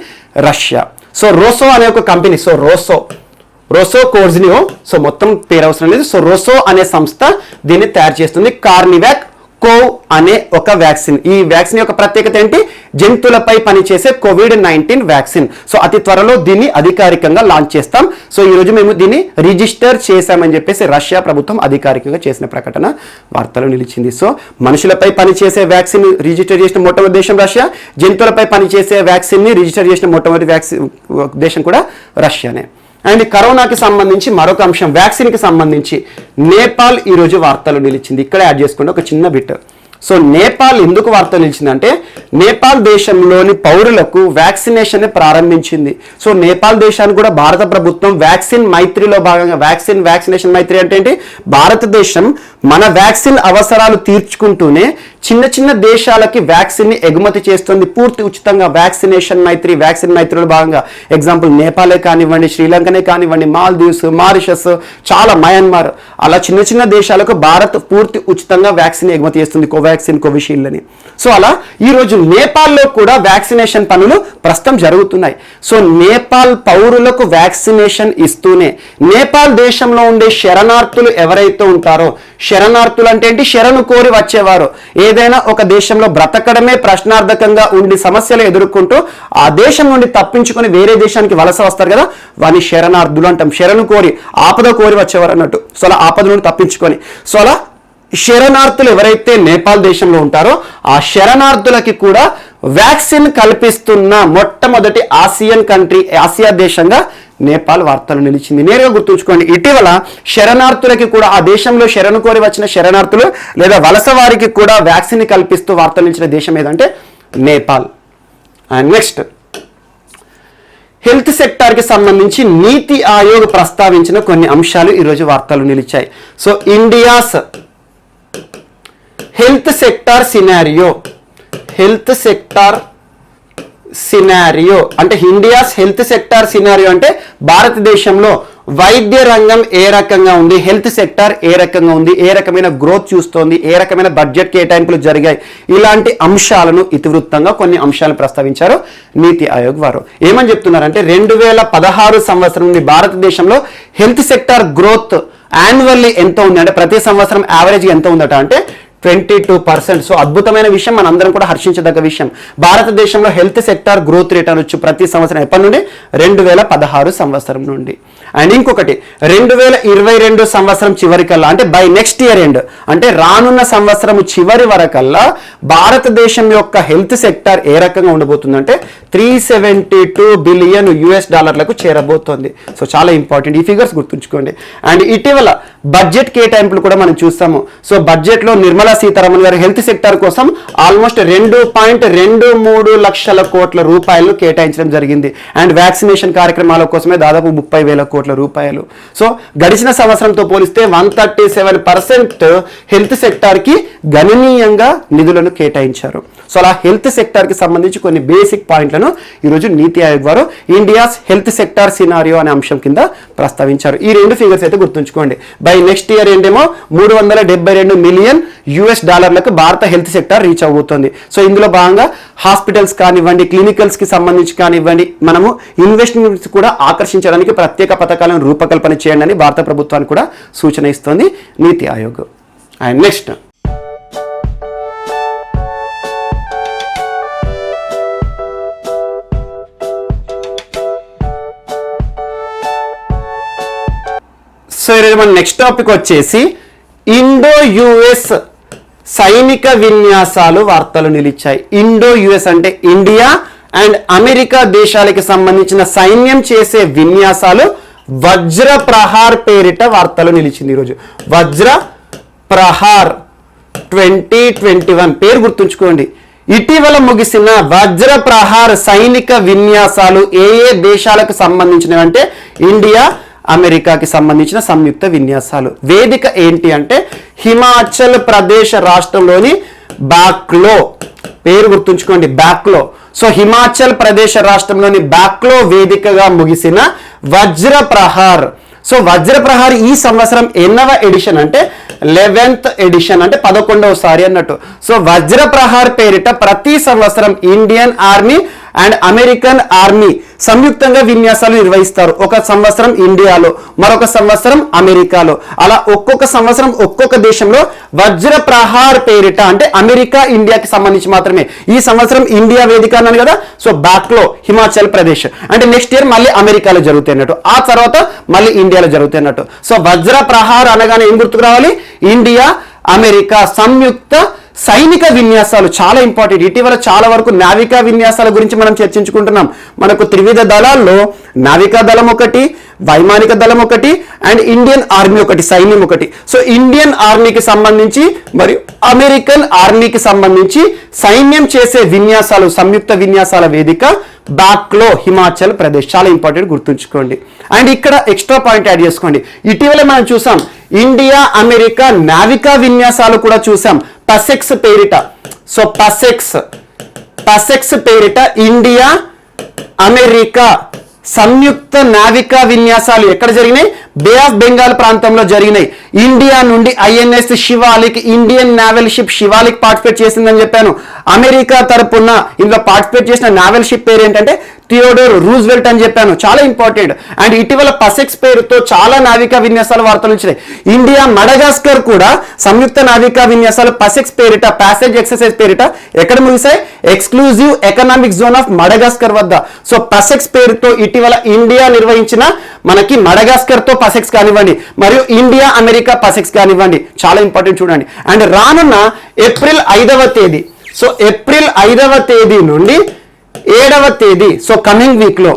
రష్యా. సో రోసో అనే ఒక కంపెనీ, సో రోసో కోర్జినియో, సో మొత్తం పేరు అవసరం లేదు. సో రోసో అనే సంస్థ దీన్ని తయారు చేస్తుంది. కార్నివాక్ కోవ్ అనే ఒక వ్యాక్సిన్. ఈ వ్యాక్సిన్ యొక్క ప్రత్యేకత ఏంటి, జంతువులపై పనిచేసే COVID-19 వ్యాక్సిన్. సో అతి త్వరలో దీన్ని అధికారికంగా లాంచ్ చేస్తాం. సో ఈ రోజు మేము దీన్ని రిజిస్టర్ చేశామని చెప్పేసి రష్యా ప్రభుత్వం అధికారికంగా చేసిన ప్రకటన వార్తలు నిలిచింది. సో మనుషులపై పనిచేసే వ్యాక్సిన్ రిజిస్టర్ చేసిన మొట్టమొదటి దేశం రష్యా, జంతువులపై పనిచేసే వ్యాక్సిన్ ని రిజిస్టర్ చేసిన మొట్టమొదటి దేశం కూడా రష్యానే. అండ్ కరోనాకి సంబంధించి మరొక అంశం, వ్యాక్సిన్కి సంబంధించి నేపాల్ ఈరోజు వార్తలు నిలిచింది. ఇక్కడ యాడ్ చేసుకుంటే ఒక చిన్న బిట్. సో నేపాల్ ఎందుకు వార్తలు నిలిచిందంటే నేపాల్ దేశంలోని పౌరులకు వ్యాక్సినేషన్ ప్రారంభించింది. సో నేపాల్ దేశానికి కూడా భారత ప్రభుత్వం వ్యాక్సిన్ మైత్రిలో భాగంగా వ్యాక్సినేషన్ మైత్రి అంటే ఏంటి, భారతదేశం మన వ్యాక్సిన్ అవసరాలు తీర్చుకుంటూనే చిన్న దేశాలకి వ్యాక్సిన్ ని ఎగుమతి చేస్తుంది పూర్తి ఉచితంగా. వ్యాక్సిన్ మైత్రిలో భాగంగా ఎగ్జాంపుల్ నేపాలే కానివ్వండి, శ్రీలంకనే కానివ్వండి, మాల్దీవ్స్, మారిషస్, చాలా మయన్మార్, అలా చిన్న దేశాలకు భారత్ పూర్తి ఉచితంగా వ్యాక్సిన్ ఎగుమతి చేస్తుంది, కోవాక్సిన్, కోవిషీల్డ్ అని. సో అలా ఈరోజు నేపాల్లో కూడా వ్యాక్సినేషన్ పనులు ప్రస్తుతం జరుగుతున్నాయి. సో నేపాల్ పౌరులకు వ్యాక్సినేషన్ ఇస్తూనే నేపాల్ దేశంలో ఉండే శరణార్థులు ఎవరైతే ఉంటారో, శరణార్థులు అంటే ఏంటి, శరణు కోరి వచ్చేవారు, ఏదైనా ఒక దేశంలో బ్రతకడమే ప్రశ్నార్థకంగా ఉండి సమస్యలు ఎదుర్కొంటూ ఆ దేశం నుండి తప్పించుకొని వేరే దేశానికి వలస వస్తారు కదా, వాని శరణార్థులు అంటాం. శరణు కోరి, ఆపద కోరి వచ్చేవారు అన్నట్టు. సో అలా ఆపద నుండి తప్పించుకొని, సో అలా శరణార్థులు ఎవరైతే నేపాల్ దేశంలో ఉంటారో ఆ శరణార్థులకి కూడా వ్యాక్సిన్ కల్పిస్తున్న మొట్టమొదటి ఆసియా దేశంగా నేపాల్ వార్తలు నిలిచింది. నేరుగా గుర్తుంచుకోండి, ఇటీవల శరణార్థులకి కూడా ఆ దేశంలో శరణు కోరి వచ్చిన శరణార్థులు లేదా వలస వారికి కూడా వ్యాక్సిన్ కల్పిస్తూ వార్తలు నిలిచిన దేశం ఏదంటే నేపాల్. అండ్ నెక్స్ట్, హెల్త్ సెక్టార్కి సంబంధించి నీతి ఆయోగ్ ప్రస్తావించిన కొన్ని అంశాలు ఈరోజు వార్తలు నిలిచాయి. So India's health sector scenario అంటే ఇండియాస్ హెల్త్ సెక్టార్ సినారియో అంటే భారతదేశంలో వైద్య రంగం ఏ రకంగా ఉంది, హెల్త్ సెక్టార్ ఏ రకంగా ఉంది, ఏ రకమైన గ్రోత్ చూస్తోంది, ఏ రకమైన బడ్జెట్ కేటాయింపులు జరిగాయి, ఇలాంటి అంశాలను ఇతివృత్తంగా కొన్ని అంశాలను ప్రస్తావించారు నీతి ఆయోగ్ వారు. ఏమని చెప్తున్నారంటే 2016 సంవత్సరం నుండి భారతదేశంలో హెల్త్ సెక్టార్ గ్రోత్ యాన్యువల్లీ ఎంత ఉంది అంటే ప్రతి సంవత్సరం యావరేజ్ ఎంత ఉందట అంటే 22%. సో అద్భుతమైన విషయం, మనందరం కూడా హర్షించదగ్గ విషయం. భారతదేశంలో హెల్త్ సెక్టార్ గ్రోత్ రేట్ అనొచ్చు ప్రతి సంవత్సరం ఎప్పటి నుండి 2016 సంవత్సరం నుండి. అండ్ ఇంకొకటి 2022 సంవత్సరం చివరికల్లా అంటే బై నెక్స్ట్ ఇయర్ ఎండ్ అంటే రానున్న సంవత్సరం చివరి వరకల్లా భారతదేశం యొక్క హెల్త్ సెక్టార్ ఏ రకంగా ఉండబోతుందంటే $372 బిలియన్ చేరబోతోంది. సో చాలా ఇంపార్టెంట్, ఈ ఫిగర్స్ గుర్తుంచుకోండి. అండ్ ఇటీవల బడ్జెట్ కేటాయింపులు కూడా మనం చూస్తాము. సో బడ్జెట్లో నిర్మలా సీతారామన్ గారు హెల్త్ సెక్టర్ కోసం ఆల్మోస్ట్ 2.23 లక్షల కోట్ల రూపాయలు కేటాయించడం జరిగింది. అండ్ వ్యాక్సినేషన్ కార్యక్రమాల కోసమే దాదాపు 30,000 కోట్ల రూపాయలు. సో గడిచిన సంవత్సరంతో పోలిస్తే 137% హెల్త్ సెక్టార్కి గణనీయంగా నిధులను కేటాయించారు. సో అలా హెల్త్ సెక్టార్కి సంబంధించి కొన్ని బేసిక్ పాయింట్లను ఈరోజు నీతి ఆయోగ్ వారు ఇండియాస్ హెల్త్ సెక్టార్ సినారియో అనే అంశం కింద ప్రస్తావించారు. ఈ రెండు ఫిగర్స్ అయితే గుర్తుంచుకోండి. బై నెక్స్ట్ ఇయర్ ఏంటేమో $372 మిలియన్ భారత హెల్త్ సెక్టార్ రీచ్ అవబోతోంది. సో ఇందులో భాగంగా హాస్పిటల్స్ కానివ్వండి, క్లినికల్స్కి సంబంధించి కానివ్వండి, మనము ఇన్వెస్ట్మెంట్స్ కూడా ఆకర్షించడానికి ప్రత్యేక పథకాలను రూపకల్పన చేయండి అని భారత ప్రభుత్వానికి కూడా సూచన ఇస్తోంది నీతి ఆయోగ్. అండ్ నెక్స్ట్ సో ఈరోజు మన నెక్స్ట్ టాపిక్ వచ్చేసి ఇండో యుఎస్ సైనిక విన్యాసాలు వార్తలు నిలిచాయి. ఇండో యుఎస్ అంటే ఇండియా అండ్ అమెరికా దేశాలకి సంబంధించిన సైన్యం చేసే విన్యాసాలు వజ్ర ప్రహార్ పేరిట వార్తలు నిలిచింది. ఈరోజు వజ్ర ప్రహార్ 2021 పేరు గుర్తుంచుకోండి. ఇటీవల ముగిసిన వజ్ర ప్రహార్ సైనిక విన్యాసాలు ఏ దేశాలకు సంబంధించినవి అంటే ఇండియా, అమెరికాకి సంబంధించిన సంయుక్త విన్యాసాలు. వేదిక ఏంటి అంటే హిమాచల్ ప్రదేశ్ రాష్ట్రంలోని బాక్లో, పేరు గుర్తుంచుకోండి బాక్లో. సో హిమాచల్ ప్రదేశ్ రాష్ట్రంలోని బాక్లో వేదికగా ముగిసిన వజ్ర ప్రహార్. సో వజ్ర ప్రహార్ ఈ సంవత్సరం ఎన్నవ ఎడిషన్ అంటే 11th ఎడిషన్, అంటే 11వసారి అన్నట్టు. సో వజ్ర ప్రహార్ పేరిట ప్రతి సంవత్సరం Indian army and American army సంయుక్తంగా విన్యాసాలు నిర్వహిస్తారు. ఒక సంవత్సరం ఇండియాలో, మరొక సంవత్సరం అమెరికాలో. అలా ఒక్కొక్క సంవత్సరం ఒక్కొక్క దేశంలో వజ్ర ప్రహార్ పేరిట, అంటే అమెరికా ఇండియాకి సంబంధించి మాత్రమే. ఈ సంవత్సరం ఇండియా వేదిక అన్నాను కదా, సో బాక్లో హిమాచల్ ప్రదేశ్. అంటే నెక్స్ట్ ఇయర్ మళ్ళీ అమెరికాలో జరుగుతాయి అన్నట్టు, ఆ తర్వాత మళ్ళీ ఇండియాలో జరుగుతాయి అన్నట్టు. సో వజ్ర ప్రహార్ అనగానే ఏం గుర్తుకు రావాలి? ఇండియా, అమెరికా సంయుక్త సైనిక విన్యాసాలు చాలా ఇంపార్టెంట్. ఇటీవల చాలా వరకు నావికా విన్యాసాల గురించి మనం చర్చించుకుంటున్నాం. మనకు త్రివిధ దళాల్లో నావికా దళం ఒకటి, వైమానిక దళం ఒకటి, అండ్ ఇండియన్ ఆర్మీ ఒకటి, సైన్యం ఒకటి. సో ఇండియన్ ఆర్మీకి సంబంధించి మరియు అమెరికన్ ఆర్మీకి సంబంధించి సైన్యం చేసే విన్యాసాలు సంయుక్త విన్యాసాల వేదిక బాక్లో హిమాచల్ ప్రదేశ్. చాలా ఇంపార్టెంట్, గుర్తుంచుకోండి. అండ్ ఇక్కడ ఎక్స్ట్రా పాయింట్ యాడ్ చేసుకోండి. ఇటీవల మనం చూసాం ఇండియా అమెరికా నావికా విన్యాసాలు కూడా చూసాం పసెక్స్ పేరిట. సో పసెక్స్ పేరిట ఇండియా అమెరికా సంయుక్త నావికా విన్యాసాలు ఎక్కడ జరిగినాయి? బే ఆఫ్ బెంగాల్ ప్రాంతంలో జరిగినాయి. ఇండియా నుండి INS Shivalik, Indian naval ship Shivalik participate చేసిందని చెప్పాను. అమెరికా తరపున ఇందులో పార్టిసిపేట్ చేసిన నావల్ షిప్ పేరు ఏంటంటే థియోడోర్ రూజ్వెల్ట్ అని చెప్పాను. చాలా ఇంపార్టెంట్. అండ్ ఇటీవల పసెక్స్ పేరుతో చాలా నావికా విన్యాసాలు వార్తలు వచ్చినాయి. ఇండియా మడగాస్కర్ కూడా సంయుక్త నావికా విన్యాసాలు పసెక్స్ పేరిట, ప్యాసేజ్ ఎక్సర్సైజ్ పేరిట ఎక్కడ ముగిసాయి? Exclusive economic zone of Madagascar వద్ద. సో పసెక్స్ పేరుతో ఇటీవల ఇండియా నిర్వహించిన మనకి మడగాస్కర్ తో పసెక్స్ కానివ్వండి, మరియు ఇండియా అమెరికా పసెక్స్ కానివ్వండి, చాలా ఇంపార్టెంట్ చూడండి. అండ్ రానున్న ఏప్రిల్ 5వ తేదీ, సో ఏప్రిల్ 5వ తేదీ నుండి 7వ తేదీ, సో కమింగ్ వీక్ లో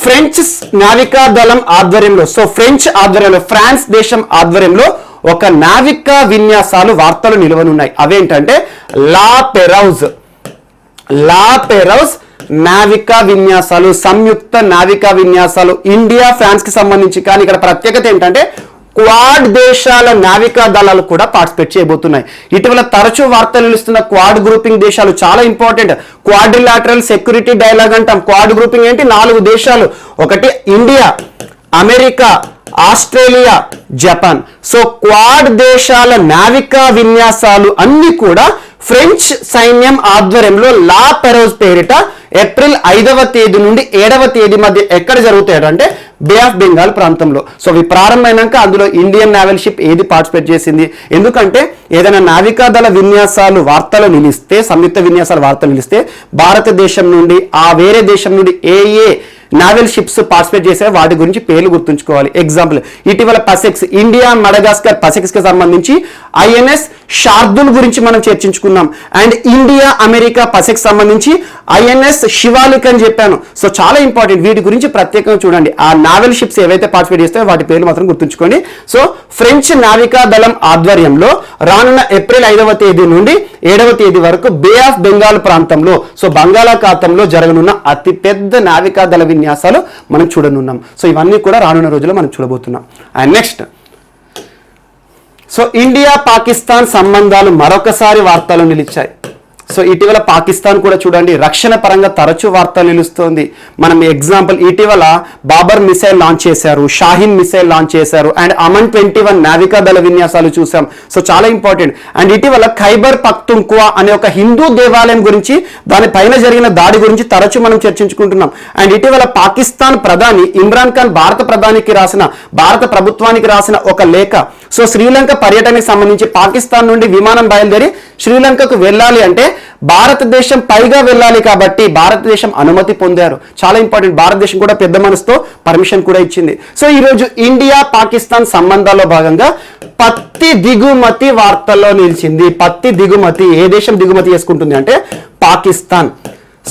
ఫ్రెంచ్ నావికా దళం ఆధ్వర్యంలో, సో ఫ్రెంచ్ ఆధ్వర్యంలో, ఫ్రాన్స్ దేశం ఆధ్వర్యంలో ఒక నావికా విన్యాసాలు వార్తలు నిలవనున్నాయి. అవేంటంటే లా పెరౌజ్ నావికా విన్యాసాలు, సంయుక్త నావికా విన్యాసాలు ఇండియా ఫ్రాన్స్ కి సంబంధించి. కానీ ఇక్కడ ప్రత్యేకత ఏంటంటే క్వాడ్ దేశాల నావికా దళాలు కూడా పార్టిసిపేట్ చేయబోతున్నాయి. ఇటీవల తరచూ వార్తలు నిలుస్తున్న క్వాడ్ గ్రూపింగ్ దేశాలు చాలా ఇంపార్టెంట్. క్వాడ్రిలాటరల్ సెక్యూరిటీ డైలాగ్ అంటాం. క్వాడ్ గ్రూపింగ్ ఏంటి? 4 దేశాలు, ఒకటి India, America, Australia, Japan. So quad దేశాల నావికా విన్యాసాలు అన్ని కూడా ఫ్రెంచ్ సైన్యం ఆధ్వర్యంలో లా పెరౌజ్ పేరిట ఏప్రిల్ 5వ తేదీ నుండి 7వ తేదీ మధ్య ఎక్కడ జరుగుతాయంటే బే ఆఫ్ బెంగాల్ ప్రాంతంలో. సో అవి ప్రారంభమైనాక అందులో ఇండియన్ నావల్ షిప్ ఏది పార్టిసిపేట్ చేసింది? ఎందుకంటే ఏదైనా నావికా దళ విన్యాసాలు వార్తలు నిలిస్తే, సంయుక్త విన్యాసాల వార్తలు నిలిస్తే భారతదేశం నుండి ఆ వేరే దేశం నుండి ఏ నావెల్ షిప్స్ పార్టిసిపేట్ చేసే వాటి గురించి పేర్లు గుర్తుంచుకోవాలి. ఎగ్జాంపుల్ ఇటీవల పసెక్స్, ఇండియా మడగాస్కర్ పసెక్స్ కి సంబంధించి ఐఎన్ఎస్ శార్దుల్ గురించి మనం చర్చించుకున్నాం. అండ్ ఇండియా అమెరికా పసెక్స్ సంబంధించి ఐఎన్ఎస్ శివాలిక్ అని చెప్పాను. సో చాలా ఇంపార్టెంట్, వీటి గురించి ప్రత్యేకంగా చూడండి. ఆ నావెల్ షిప్స్ ఏవైతే పార్టిసిపేట్ చేస్తాయో వాటి పేర్లు మాత్రం గుర్తుంచుకోండి. సో ఫ్రెంచ్ నావికా దళం ఆధ్వర్యంలో రానున్న ఏప్రిల్ 5వ తేదీ నుండి 7వ తేదీ వరకు బే ఆఫ్ బెంగాల్ ప్రాంతంలో, సో బంగాళాఖాతంలో జరగనున్న అతిపెద్ద నావికా దళ విన్యాసాలు మనం చూడనున్నాం. సో ఇవన్నీ కూడా రానున్న రోజుల్లో మనం చూడబోతున్నాం. And next, so India Pakistan సంబంధాలు మరొకసారి వార్తలు నిలిచాయి. సో ఇటీవల పాకిస్తాన్ కూడా చూడండి రక్షణ పరంగా తరచూ వార్తలు నిలుస్తోంది. మనం ఎగ్జాంపుల్ ఇటీవల బాబర్ మిసైల్ లాంచ్ చేశారు, షాహీన్ మిసైల్ లాంచ్ చేశారు, అండ్ అమన్ 21 నావికా దళ విన్యాసాలు చూసాం. సో చాలా ఇంపార్టెంట్. అండ్ ఇటీవల ఖైబర్ పఖ్తుంఖ్వా అనే ఒక హిందూ దేవాలయం గురించి, దానిపైన జరిగిన దాడి గురించి తరచూ మనం చర్చించుకుంటున్నాం. అండ్ ఇటీవల పాకిస్తాన్ ప్రధాని ఇమ్రాన్ ఖాన్ భారత ప్రభుత్వానికి రాసిన ఒక లేఖ, సో శ్రీలంక పర్యటనకి సంబంధించి పర్యటనకి నుండి విమానం బయలుదేరి శ్రీలంకకు వెళ్ళాలి అంటే భారతదేశం పైగా వెళ్ళాలి కాబట్టి భారతదేశం అనుమతి పొందారు. చాలా ఇంపార్టెంట్. భారతదేశం కూడా పెద్ద మనసుతో పర్మిషన్ కూడా ఇచ్చింది. సో ఈరోజు ఇండియా పాకిస్తాన్ సంబంధాల్లో భాగంగా పత్తి దిగుమతి వార్తల్లో నిలిచింది. పత్తి దిగుమతి ఏ దేశం దిగుమతి చేసుకుంటుంది అంటే పాకిస్తాన్.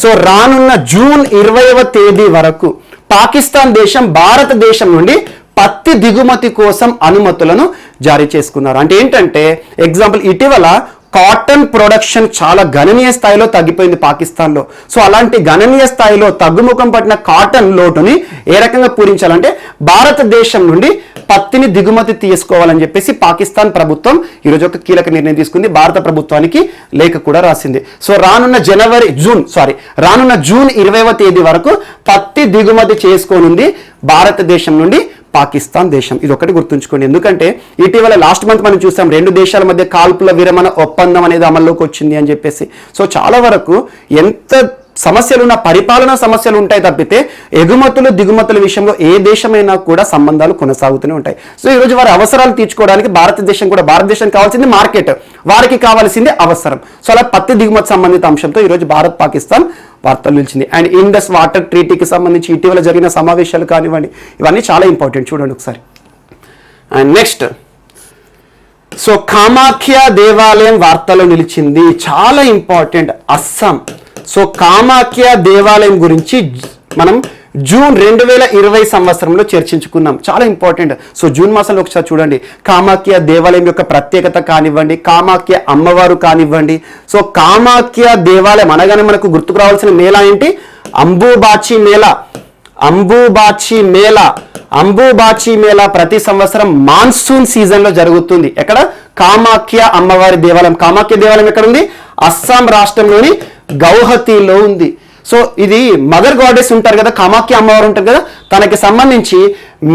సో రానున్న జూన్ 20వ తేదీ వరకు పాకిస్తాన్ దేశం భారతదేశం నుండి పత్తి దిగుమతి కోసం అనుమతులను జారీ చేసుకున్నారు. అంటే ఏంటంటే ఎగ్జాంపుల్ ఇటీవల కాటన్ ప్రొడక్షన్ చాలా గణనీయ స్థాయిలో తగ్గిపోయింది పాకిస్తాన్లో. సో అలాంటి గణనీయ స్థాయిలో తగ్గుముఖం పట్టిన కాటన్ లోటుని ఏ రకంగా పూరించాలంటే భారతదేశం నుండి పత్తిని దిగుమతి తీసుకోవాలని చెప్పేసి పాకిస్తాన్ ప్రభుత్వం ఈరోజు ఒక కీలక నిర్ణయం తీసుకుంది. భారత ప్రభుత్వానికి లేఖ కూడా రాసింది. సో రానున్న జూన్ 20వ తేదీ వరకు పత్తి దిగుమతి చేసుకోనుంది భారతదేశం నుండి పాకిస్తాన్ దేశం. ఇది ఒకటి గుర్తుంచుకోండి. ఎందుకంటే ఇటీవల లాస్ట్ మంత్ మనం చూసాం 2 దేశాల మధ్య కాల్పుల విరమణ ఒప్పందం అనేది అమల్లోకి వచ్చింది అని చెప్పేసి. సో చాలా వరకు ఎంత సమస్యలున్న పరిపాలనా సమస్యలు ఉంటాయి తప్పితే ఎగుమతులు దిగుమతుల విషయంలో ఏ దేశమైనా కూడా సంబంధాలు కొనసాగుతూనే ఉంటాయి. సో ఈరోజు వారి అవసరాలు తీర్చుకోవడానికి భారతదేశం కావాల్సింది మార్కెట్, వారికి కావాల్సింది అవసరం. సో అలా పత్తి దిగుమతి సంబంధిత అంశంతో ఈరోజు భారత్ పాకిస్తాన్ వార్తలు నిలిచింది. అండ్ ఇండస్ వాటర్ ట్రీటీకి సంబంధించి ఇటీవల జరిగిన సమావేశాలు కానివ్వండి, ఇవన్నీ చాలా ఇంపార్టెంట్. చూడండి ఒకసారి. అండ్ నెక్స్ట్, సో కామాఖ్య దేవాలయం వార్తలో నిలిచింది. చాలా ఇంపార్టెంట్. అస్సాం. సో కామాఖ్య దేవాలయం గురించి మనం జూన్ 2020 సంవత్సరంలో చర్చించుకున్నాం. చాలా ఇంపార్టెంట్. సో జూన్ మాసంలో ఒకసారి చూడండి కామాఖ్య దేవాలయం యొక్క ప్రత్యేకత కానివ్వండి, కామాఖ్య అమ్మవారు కానివ్వండి. సో కామాఖ్య దేవాలయం అనగానే మనకు గుర్తుకు రావాల్సిన మేళా ఏంటి? అంబుబాచి మేళా ప్రతి సంవత్సరం మాన్సూన్ సీజన్ లో జరుగుతుంది. ఎక్కడ? కామాఖ్య అమ్మవారి దేవాలయం. కామాఖ్య దేవాలయం ఎక్కడ ఉంది? అస్సాం రాష్ట్రంలోని గౌహతిలో ఉంది. సో ఇది మదర్ గాడెస్ ఉంటారు కదా, కామాఖ్య అమ్మవారు ఉంటారు కదా, తనకి సంబంధించి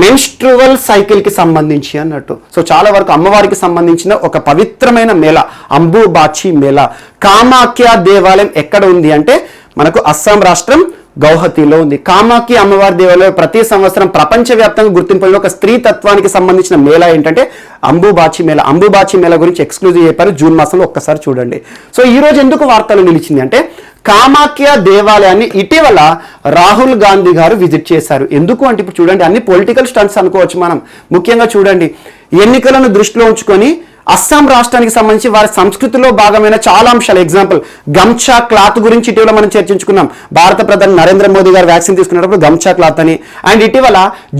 మెన్స్ట్రువల్ సైకిల్ కి సంబంధించి అన్నట్టు. సో చాలా వరకు అమ్మవారికి సంబంధించిన ఒక పవిత్రమైన మేళ అంబుబాచి మేళా. కామాఖ్య దేవాలయం ఎక్కడ ఉంది అంటే మనకు అస్సాం రాష్ట్రం గౌహతిలో ఉంది. కామాఖ్య అమ్మవారి దేవాలయం ప్రతి సంవత్సరం ప్రపంచవ్యాప్తంగా గుర్తింపు ఒక స్త్రీ తత్వానికి సంబంధించిన మేళా ఏంటంటే అంబుబాచి మేళా. అంబుబాచి మేళా గురించి ఎక్స్క్లూజివ్ చెప్పారు జూన్ మాసంలో, ఒక్కసారి చూడండి. సో ఈ రోజు ఎందుకు వార్తలు నిలిచింది అంటే కామాఖ్య దేవాలయాన్ని ఇటీవల రాహుల్ గాంధీ గారు విజిట్ చేశారు. ఎందుకు అంటే ఇప్పుడు చూడండి అన్ని పొలిటికల్ స్టంట్స్ అనుకోవచ్చు మనం. ముఖ్యంగా చూడండి ఎన్నికలను దృష్టిలో ఉంచుకొని అస్సాం రాష్ట్రానికి సంబంధించి వారి సంస్కృతిలో భాగమైన చాలా అంశాలు, ఎగ్జాంపుల్ గమ్చా క్లాత్ గురించి ఇటీవల మనం చర్చించుకున్నాం. భారత ప్రధాని నరేంద్ర మోదీ గారు వ్యాక్సిన్ తీసుకున్నప్పుడు గమ్చా క్లాత్ అని. అండ్ ఇటీవల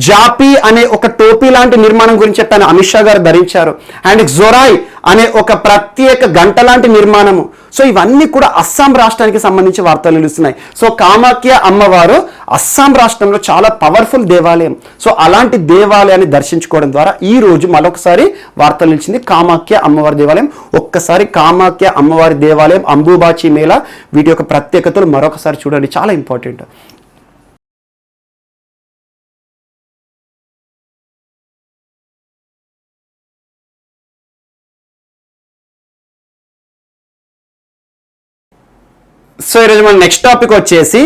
జాపీ అనే ఒక టోపీ లాంటి నిర్మాణం గురించి చెప్పాను, అమిత్ షా గారు ధరించారు. అండ్ జొరాయ్ అనే ఒక ప్రత్యేక గంట లాంటి నిర్మాణము. సో ఇవన్నీ కూడా అస్సాం రాష్ట్రానికి సంబంధించి వార్తలు నిలుస్తున్నాయి. సో కామాఖ్య అమ్మవారు అస్సాం రాష్ట్రంలో చాలా పవర్ఫుల్ దేవాలయం. సో అలాంటి దేవాలయాన్ని దర్శించుకోవడం ద్వారా ఈ రోజు మరొకసారి వార్తలు నిలిచింది కామాఖ్య అమ్మవారి దేవాలయం. ఒక్కసారి కామాఖ్య అమ్మవారి దేవాలయం, అంబుబాచి మేళా, వీటి యొక్క ప్రత్యేకతలు మరొకసారి చూడండి, చాలా ఇంపార్టెంట్. సో ఈరోజు మన నెక్స్ట్ టాపిక్ వచ్చేసి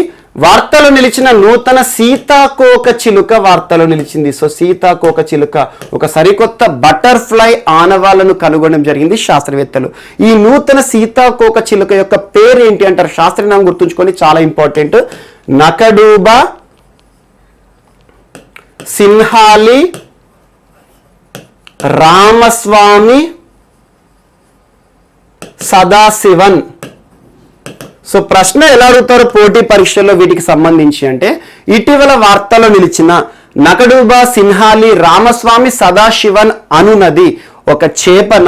వార్తలో నిలిచిన నూతన సీతాకోక చిలుక వార్తలో నిలిచింది. సో సీతాకోక చిలుక ఒక సరికొత్త బటర్ఫ్లై ఆనవాళ్లను కనుగొనడం జరిగింది శాస్త్రవేత్తలు. ఈ నూతన సీతాకోక చిలుక యొక్క పేరు ఏంటి అంటారు? శాస్త్రీయ నామం గుర్తుంచుకొని, చాలా ఇంపార్టెంట్. నకడూబా సిన్హాలి రామస్వామి సదాశివన్. సో ప్రశ్న ఎలా అడుగుతారు పోటీ పరీక్షల్లో వీటికి సంబంధించి అంటే, ఇటీవల వార్తల్లో నిలిచిన నకడుబా సిన్హాలి రామస్వామి సదాశివన్ అనునది ఒక చేపన,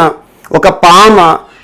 ఒక పామ,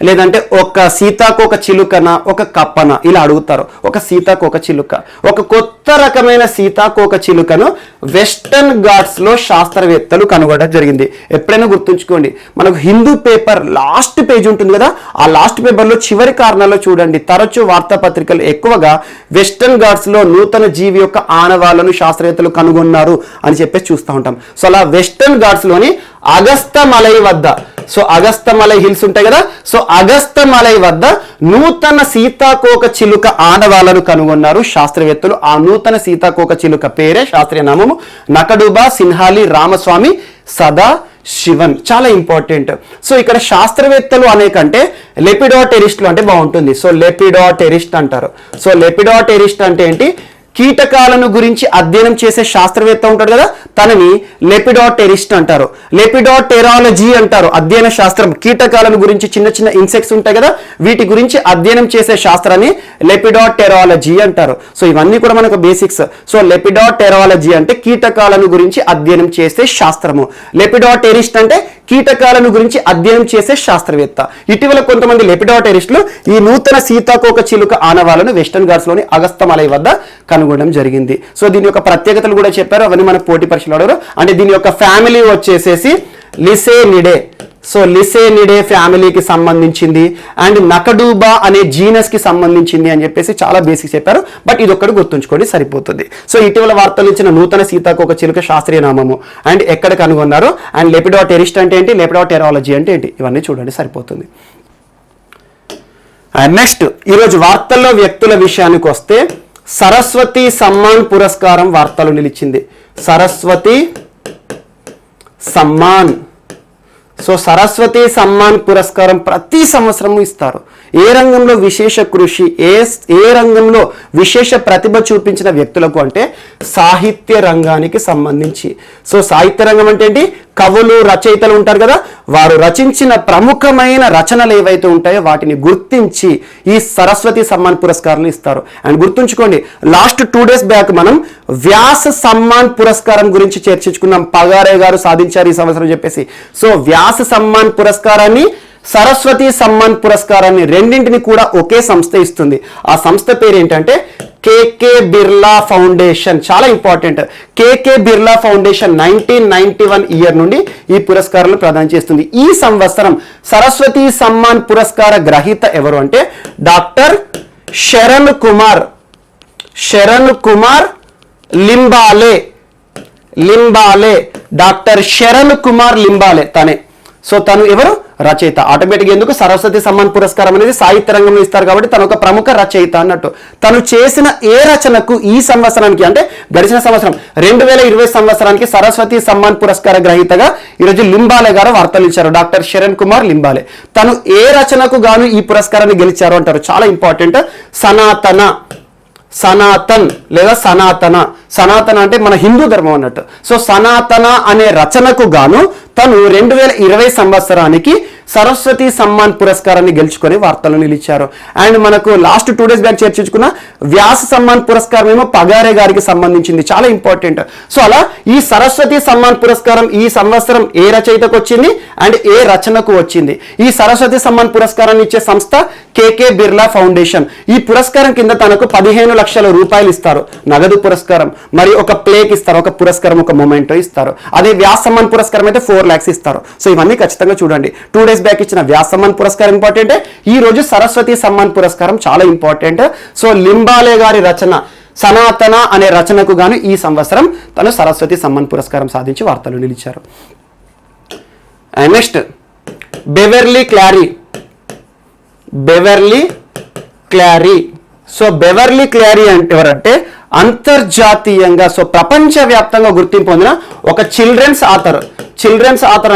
లేదంటే ఒక సీతాకోక చిలుకన, ఒక కప్పన, ఇలా అడుగుతారు. ఒక సీతాకోక చిలుక, ఒక కొత్త రకమైన సీతాకోక చిలుకను వెస్టర్న్ ఘాట్స్ లో శాస్త్రవేత్తలు కనుగొనడం జరిగింది. ఎప్పుడైనా గుర్తుంచుకోండి, మనకు హిందూ పేపర్ లాస్ట్ పేజ్ ఉంటుంది కదా, ఆ లాస్ట్ పేపర్లో చివరి కారణాల్లో చూడండి, తరచూ వార్తాపత్రికలు ఎక్కువగా వెస్టర్న్ ఘాట్స్ లో నూతన జీవి యొక్క ఆనవాళ్లను శాస్త్రవేత్తలు కనుగొన్నారు అని చెప్పేసి చూస్తూ ఉంటాం. సో అలా వెస్టర్న్ ఘాట్స్ లోని అగస్తమలై వద్ద, సో అగస్తమలై హిల్స్ ఉంటాయి కదా, సో అగస్తమలై వద్ద నూతన సీతాకోక చిలుక ఆనవాళ్లను కనుగొన్నారు శాస్త్రవేత్తలు. ఆ నూతన సీతాకోక చిలుక పేరే శాస్త్రీయ నామము నకడుబా సిన్హాలి రామస్వామి సదా శివన్. చాలా ఇంపార్టెంట్. సో ఇక్కడ శాస్త్రవేత్తలు అనే కంటే లెపిడోటెరిస్టులు అంటే బాగుంటుంది. సో లెపిడోటెరిస్ట్ అంటారు. సో లెపిడోటెరిస్ట్ అంటే ఏంటి? కీటకాలను గురించి అధ్యయనం చేసే శాస్త్రవేత్త ఉంటాడు కదా, తనని లెపిడోటెరిస్ట్ అంటారు. లెపిడోటెరాలజీ అంటారు, అధ్యయన శాస్త్రం. కీటకాలను గురించి, చిన్న చిన్న ఇన్సెక్ట్స్ ఉంటాయి కదా, వీటి గురించి అధ్యయనం చేసే శాస్త్రాన్ని లెపిడోటెరాలజీ అంటారు. సో ఇవన్నీ కూడా మనకు బేసిక్స్. సో లెపిడోటెరాలజీ అంటే కీటకాలను గురించి అధ్యయనం చేసే శాస్త్రము. లెపిడోటెరిస్ట్ అంటే కీటకాలను గురించి అధ్యయనం చేసే శాస్త్రవేత్త. ఇటీవల కొంతమంది లెపిడోటెరిస్టులు ఈ నూతన సీతాకోక చిలుక ఆనవాళ్లను వెస్టర్న్ ఘాట్స్ లోని అగస్తమలై వద్ద కనుగొనడం జరిగింది. సో దీని యొక్క ప్రత్యేకతలు కూడా చెప్పారు, అవన్నీ మన పోటీ పరీక్షలు అడగరు. అంటే దీని యొక్క ఫ్యామిలీ వచ్చేసేసి లిసేనిడే. సో లిసేనిడే ఫ్యామిలీకి సంబంధించింది. అండ్ నకడుబా అనే జీనస్ కి సంబంధించింది అని చెప్పేసి చాలా బేసిక్ చెప్పారు. బట్ ఇది ఒక్కటి గుర్తుంచుకోండి సరిపోతుంది. సో ఇటీవల వార్తలు ఇచ్చిన నూతన సీతాకోక చిలుక శాస్త్రీయ నామము అండ్ ఎక్కడ కనుగొన్నారు, అండ్ లెపిడోటెరిస్ట్ అంటే ఏంటి, లెపిడోటెరాలజీ అంటే ఏంటి, ఇవన్నీ చూడండి సరిపోతుంది. అండ్ నెక్స్ట్ ఈరోజు వార్తల్లో వ్యక్తుల విషయానికి వస్తే, సరస్వతి సమ్మాన్ పురస్కారం వార్తలు నిలిచింది. సరస్వతి సమ్మాన్. సో సరస్వతి సమ్మాన్ పురస్కారం ప్రతి సంవత్సరము ఇస్తారు. ఏ రంగంలో విశేష కృషి, ఏ రంగంలో విశేష ప్రతిభ చూపించిన వ్యక్తులకు అంటే సాహిత్య రంగానికి సంబంధించి. సో సాహిత్య రంగం అంటే ఏంటి? కవులు, రచయితలు ఉంటారు కదా, వారు రచించిన ప్రముఖమైన రచనలు ఏవైతే ఉంటాయో వాటిని గుర్తించి ఈ సరస్వతి సమ్మాన్ పురస్కారాలు ఇస్తారు. అండ్ గుర్తుంచుకోండి, లాస్ట్ 2 days బ్యాక్ మనం వ్యాస సమ్మాన్ పురస్కారం గురించి చర్చించుకున్నాం. పగారే గారు సాధించారు ఈ సంవత్సరం చెప్పేసి. సో వ్యాస సమ్మాన్ పురస్కారాన్ని, సరస్వతి సమ్మాన్ పురస్కారాన్ని రెండింటిని కూడా ఒకే సంస్థ ఇస్తుంది. ఆ సంస్థ పేరు ఏంటంటే కేకే బిర్లా ఫౌండేషన్. చాలా ఇంపార్టెంట్. కేకే బిర్లా ఫౌండేషన్ 1991 ఇయర్ నుండి ఈ పురస్కారాలను ప్రదానం చేస్తుంది. ఈ సంవత్సరం సరస్వతి సమ్మాన్ పురస్కార గ్రహీత ఎవరు అంటే డాక్టర్ శరణ్ కుమార్ లింబాలే. డాక్టర్ శరణ్ కుమార్ లింబాలే తనే. సో తను ఎవరు? రచయిత. ఆటోమేటిక్ ఎందుకు సరస్వతి సమ్మాన్ పురస్కారం అనేది సాహిత్య రంగంలో ఇస్తారు కాబట్టి తను ఒక ప్రముఖ రచయిత అన్నట్టు. తను చేసిన ఏ రచనకు ఈ సంవత్సరానికి అంటే గడిచిన సంవత్సరం 2020 సంవత్సరానికి సరస్వతి సమ్మాన్ పురస్కార గ్రహీతగా ఈరోజు లింబాలే గారు వార్తలు ఇచ్చారు. డాక్టర్ శరణ్ కుమార్ లింబాలే. తను ఏ రచనకు గాను ఈ పురస్కారాన్ని గెలిచారు అంటారు. చాలా ఇంపార్టెంట్. సనాతన్ లేదా సనాతన అంటే మన హిందూ ధర్మం అన్నట్టు. సో సనాతన అనే రచనకు గాను తను 2020 సంవత్సరానికి సరస్వతి సమ్మాన్ పురస్కారాన్ని గెలుచుకొని వార్తలు నిలిచారు. అండ్ మనకు లాస్ట్ 2 days బ్యాక్ చర్చించుకున్న వ్యాస సమ్మాన్ పురస్కారం ఏమో పగారే గారికి సంబంధించింది. చాలా ఇంపార్టెంట్. సో అలా ఈ సరస్వతి సమ్మాన్ పురస్కారం ఈ సంవత్సరం ఏ రచయితకు వచ్చింది అండ్ ఏ రచనకు వచ్చింది. ఈ సరస్వతి సమ్మాన్ పురస్కారాన్ని ఇచ్చే సంస్థ కేకే బిర్లా ఫౌండేషన్. ఈ పురస్కారం కింద తనకు 15 లక్షల రూపాయలు ఇస్తారు, నగదు పురస్కారం. మరి ఒక ప్లేక్ ఇస్తారు, ఒక పురస్కారం, ఒక మొమెంటో ఇస్తారు. అదే వ్యాస సమ్మాన్ పురస్కారం అయితే 4 lakhs ఇస్తారు. సో ఇవన్నీ ఖచ్చితంగా చూడండి. 2 days బ్యాక్ ఇచ్చిన వ్యాస సమ్మాన్ పురస్కారం ఇంపార్టెంట్. ఈ రోజు సరస్వతి సమ్మాన్ పురస్కారం చాలా ఇంపార్టెంట్. సో లింబాలే గారి రచన సనాతన అనే రచనకు గాను ఈ సంవత్సరం తను సరస్వతి సమ్మాన్ పురస్కారం సాధించి వార్తలు నిలిచారు. And next Beverly Clary. So Beverly Clary అంటే ఎవరంటే అంతర్జాతీయంగా సో ప్రపంచవ్యాప్తంగా గుర్తింపు పొందిన ఒక చిల్డ్రన్స్ ఆథర్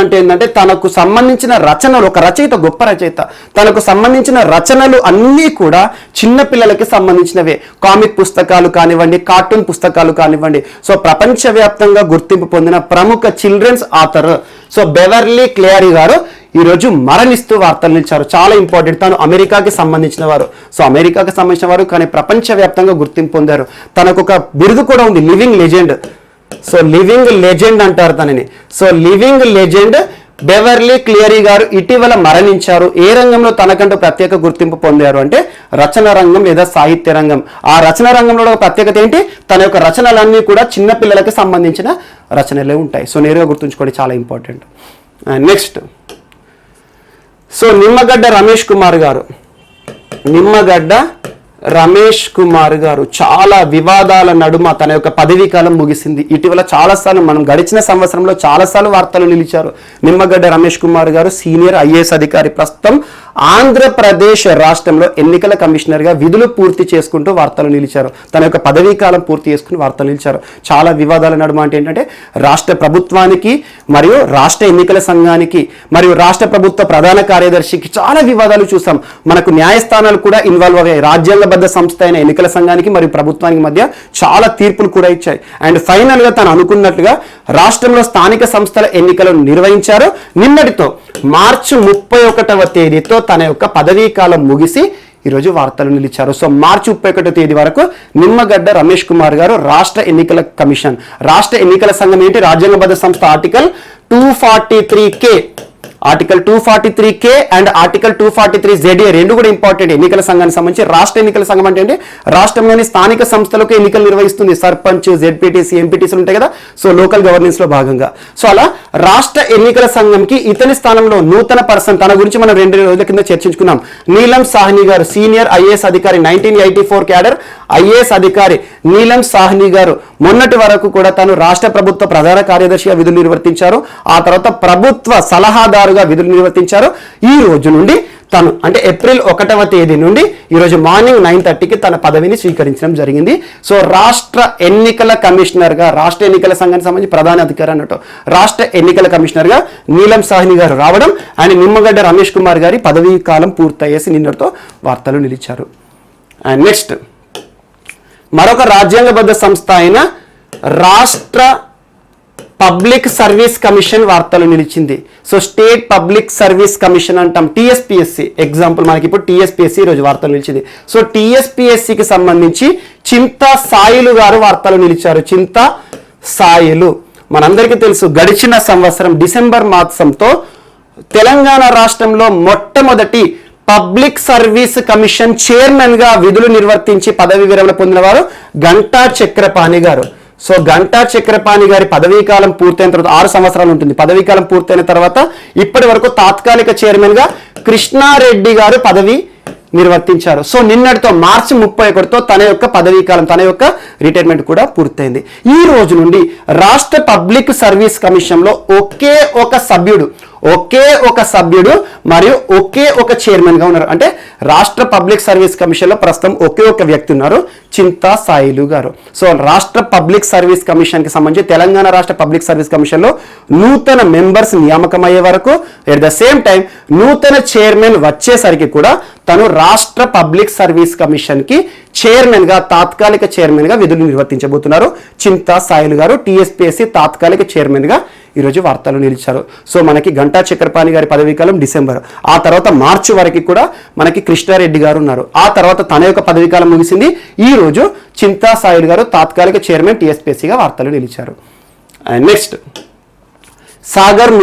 అంటే ఏంటంటే తనకు సంబంధించిన రచనలు, ఒక రచయిత, గొప్ప రచయిత, తనకు సంబంధించిన రచనలు అన్నీ కూడా చిన్నపిల్లలకి సంబంధించినవే. కామిక్ పుస్తకాలు కానివ్వండి, కార్టూన్ పుస్తకాలు కానివ్వండి. సో ప్రపంచవ్యాప్తంగా గుర్తింపు పొందిన ప్రముఖ children's author so Beverly Cleary గారు ఈరోజు మరణిస్తూ వార్తలు నిలిచారు. చాలా ఇంపార్టెంట్. తను అమెరికాకి సంబంధించిన వారు. సో అమెరికాకి సంబంధించిన వారు కానీ ప్రపంచవ్యాప్తంగా గుర్తింపు పొందారు. తనకు ఒక బిరుదు కూడా ఉంది, living legend. So living legend అంటారు తనని. So living legend Beverly Cleary గారు ఇటీవల మరణించారు. ఏ రంగంలో తనకంటూ ప్రత్యేక గుర్తింపు పొందారు అంటే రచన రంగం లేదా సాహిత్య రంగం. ఆ రచన రంగంలో ప్రత్యేకత ఏంటి? తన యొక్క రచనలన్నీ కూడా చిన్నపిల్లలకి సంబంధించిన రచనలే ఉంటాయి. సో నేరుగా గుర్తుంచుకోండి, చాలా important. Next so Nimmagadda Ramesh Kumar గారు చాలా వివాదాల నడుమ తన యొక్క పదవీ కాలం ముగిసింది. ఇటీవల చాలాసార్లు మనం గడిచిన సంవత్సరంలో చాలాసార్లు వార్తలు నిలిచారు. నిమ్మగడ్డ రమేష్ కుమార్ గారు సీనియర్ ఐఏఎస్ అధికారి, ప్రస్తుతం ఆంధ్రప్రదేశ్ రాష్ట్రంలో ఎన్నికల కమిషనర్గా విధులు పూర్తి చేసుకుంటూ వార్తలు నిలిచారు. తన యొక్క పదవీ కాలం పూర్తి చేసుకుని వార్తలు నిలిచారు. చాలా వివాదాల నడుమ అంటే ఏంటంటే రాష్ట్ర ప్రభుత్వానికి మరియు రాష్ట్ర ఎన్నికల సంఘానికి మరియు రాష్ట్ర ప్రభుత్వ ప్రధాన కార్యదర్శికి చాలా వివాదాలు చూసాం. మనకు న్యాయస్థానాలు కూడా ఇన్వాల్వ్ అయ్యాయి. రాజ్యాంగబద్ధ సంస్థ అయిన ఎన్నికల సంఘానికి మరియు ప్రభుత్వానికి మధ్య చాలా తీర్పులు కూడా ఇచ్చాయి. అండ్ ఫైనల్ గా తను అనుకున్నట్లుగా రాష్ట్రంలో స్థానిక సంస్థల ఎన్నికలను నిర్వహించారు. నిన్నటితో మార్చి 31వ తేదీతో తన యొక్క పదవీ కాలం ముగిసి ఈరోజు వార్తలు నిలిచారు. సో మార్చి 31వ తేదీ వరకు నిమ్మగడ్డ రమేష్ కుమార్ గారు రాష్ట్ర ఎన్నికల కమిషన్, రాష్ట్ర ఎన్నికల సంఘం ఏంటి? రాజ్యాంగబద్ధ సంస్థ article 243K and article 243ZA రెండు కూడా ఇంపార్టెంట్. ఎన్నికల సంఘానికి సంబంధించి రాష్ట్ర ఎన్నికల సంఘం అంటే రాష్ట్రంలోని స్థానిక సంస్థలకు ఎన్నికలు నిర్వహిస్తుంది. సర్పంచ్, జెడ్పీటీసీ, ఎంపీటీసీలు ఉంటాయి కదా, సో లోకల్ గవర్నెన్స్ లో భాగంగా. సో అలా రాష్ట్ర ఎన్నికల సంఘంకి ఇతని స్థానంలో నూతన పర్సన్, తన గురించి మనం 2 రోజుల కింద చర్చించుకున్నాం, నీలం సాహ్ని గారు, సీనియర్ ఐఏఎస్ అధికారి, 1984 క్యాడర్ ఐఏఎస్ అధికారి నీలం సాహ్ని గారు మొన్నటి వరకు కూడా తను రాష్ట్ర ప్రభుత్వ ప్రధాన కార్యదర్శిగా విధులు నిర్వర్తించారు. ఆ తర్వాత ప్రభుత్వ సలహాదారుగా విధులు నిర్వర్తించారు. ఈ రోజు నుండి తను అంటే ఏప్రిల్ 1వ తేదీ నుండి ఈరోజు మార్నింగ్ 9:30కి తన పదవిని స్వీకరించడం జరిగింది. సో రాష్ట్ర ఎన్నికల కమిషనర్గా, రాష్ట్ర ఎన్నికల సంఘానికి సంబంధించి ప్రధాన అధికారి అన్నట్టు రాష్ట్ర ఎన్నికల కమిషనర్గా నీలం సాహ్ని గారు రావడం అండ్ నిమ్మగడ్డ రమేష్ కుమార్ గారి పదవీ కాలం పూర్తయ్యేసి నిన్నటితో వార్తలు నిలిచారు. అండ్ నెక్స్ట్ మరొక రాజ్యాంగబద్ధ సంస్థ అయిన రాష్ట్ర పబ్లిక్ సర్వీస్ కమిషన్ వార్తలు నిలిచింది. So state public service commission అంటాం, టీఎస్పీఎస్సీ ఎగ్జాంపుల్. మనకి ఇప్పుడు టీఎస్పీఎస్సీ ఈరోజు వార్తలు నిలిచింది. సో టీఎస్పీఎస్సీకి సంబంధించి చింతా సాయిలు గారు వార్తలు నిలిచారు. చింతా సాయిలు మనందరికీ తెలుసు, గడిచిన సంవత్సరం డిసెంబర్ మాసంతో తెలంగాణ రాష్ట్రంలో మొట్టమొదటి పబ్లిక్ సర్వీస్ కమిషన్ చైర్మన్ గా విధులు నిర్వర్తించి పదవి విరమణ పొందిన వారు గంటా చక్రపాణి గారు. సో గంటా చక్రపాణి గారి పదవీ కాలం పూర్తయిన తర్వాత 6 సంవత్సరాలు ఉంటుంది. పదవీ కాలం పూర్తయిన తర్వాత ఇప్పటి వరకు తాత్కాలిక చైర్మన్ గా కృష్ణారెడ్డి గారు పదవి నిర్వర్తించారు. సో నిన్నటితో మార్చి 31తో తన యొక్క పదవీ కాలం, తన యొక్క రిటైర్మెంట్ కూడా పూర్తయింది. ఈ రోజు నుండి రాష్ట్ర పబ్లిక్ సర్వీస్ కమిషన్ లో ఒకే ఒక సభ్యుడు మరియు ఒకే ఒక చైర్మన్ గా ఉన్నారు. అంటే రాష్ట్ర పబ్లిక్ సర్వీస్ కమిషన్ లో ప్రస్తుతం ఒకే ఒక వ్యక్తి ఉన్నారు, చింతా సాయిలు గారు. సో రాష్ట్ర పబ్లిక్ సర్వీస్ కమిషన్ కి సంబంధించి తెలంగాణ రాష్ట్ర పబ్లిక్ సర్వీస్ కమిషన్ లో నూతన మెంబర్స్ నియామకం అయ్యే వరకు ఎట్ ద సేమ్ టైం నూతన చైర్మన్ వచ్చేసరికి కూడా తను రాష్ట్ర పబ్లిక్ సర్వీస్ కమిషన్ కి చైర్మన్ గా, తాత్కాలిక చైర్మన్ గా విధులు నిర్వర్తించబోతున్నారు చింతా సాయిలు గారు. టీఎస్పీఎస్సీ తాత్కాలిక చైర్మన్ గా ఈరోజు వార్తలు నిలిచారు. సో మనకి గంటా చక్రపాణి గారి పదవీ కాలం డిసెంబర్, ఆ తర్వాత మార్చి వరకు కూడా మనకి కృష్ణారెడ్డి గారు ఉన్నారు. ఆ తర్వాత తన యొక్క పదవీ కాలం ముగిసింది. ఈ రోజు చింతా సాయిలు గారు తాత్కాలిక చైర్మన్ టీఎస్పీఎస్సీగా వార్తలు నిలిచారు. And next Sagar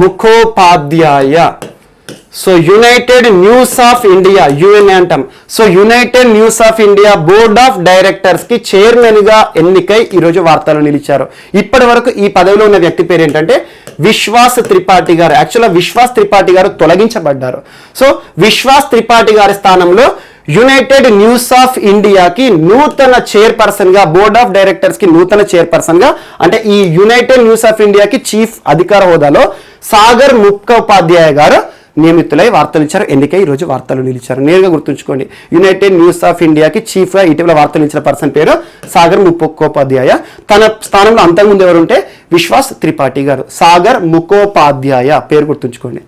Mukhopadhyay so United News of India, UNA అంటాం. So United News of India board of directors కి చైర్మన్ గా ఎన్నికై ఈరోజు వార్తలు నిలిచారు. ఇప్పటి వరకు ఈ పదవిలో ఉన్న వ్యక్తి పేరు ఏంటంటే విశ్వాస్ త్రిపాఠి గారు. యాక్చువల్గా విశ్వాస్ త్రిపాఠి గారు తొలగించబడ్డారు. సో విశ్వాస్ త్రిపాఠి గారి స్థానంలో యునైటెడ్ న్యూస్ ఆఫ్ ఇండియాకి నూతన చైర్పర్సన్ గా, బోర్డ్ ఆఫ్ డైరెక్టర్స్ కి నూతన చైర్పర్సన్ గా, అంటే ఈ యునైటెడ్ న్యూస్ ఆఫ్ ఇండియాకి చీఫ్ అధికార హోదాలో సాగర్ ముఖోపాధ్యాయ గారు నియమితులై వార్తలు ఇచ్చారు, ఎన్నికై ఈరోజు వార్తలు నిలిచారు. నేరుగా గుర్తుంచుకోండి, యునైటెడ్ న్యూస్ ఆఫ్ ఇండియాకి చీఫ్గా ఇటీవల వార్తలు ఇచ్చిన పర్సన్ పేరు సాగర్ ముఖోపాధ్యాయ. తన స్థానంలో అంతకుముందు ఎవరుంటే విశ్వాస్ త్రిపాఠి గారు. సాగర్ ముఖోపాధ్యాయ పేరు గుర్తుంచుకోండి.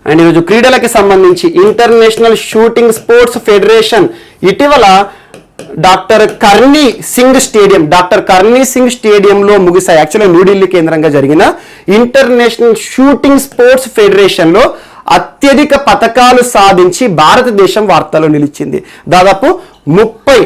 అండ్ ఈరోజు క్రీడలకి సంబంధించి ఇంటర్నేషనల్ షూటింగ్ స్పోర్ట్స్ ఫెడరేషన్ ఇటీవల డాక్టర్ కర్నీ సింగ్ స్టేడియంలో ముగిశాయి. యాక్చువల్గా న్యూఢిల్లీ కేంద్రంగా జరిగిన ఇంటర్నేషనల్ షూటింగ్ స్పోర్ట్స్ ఫెడరేషన్లో అత్యధిక పతకాలు సాధించి భారతదేశం వార్తలో నిలిచింది. దాదాపు 30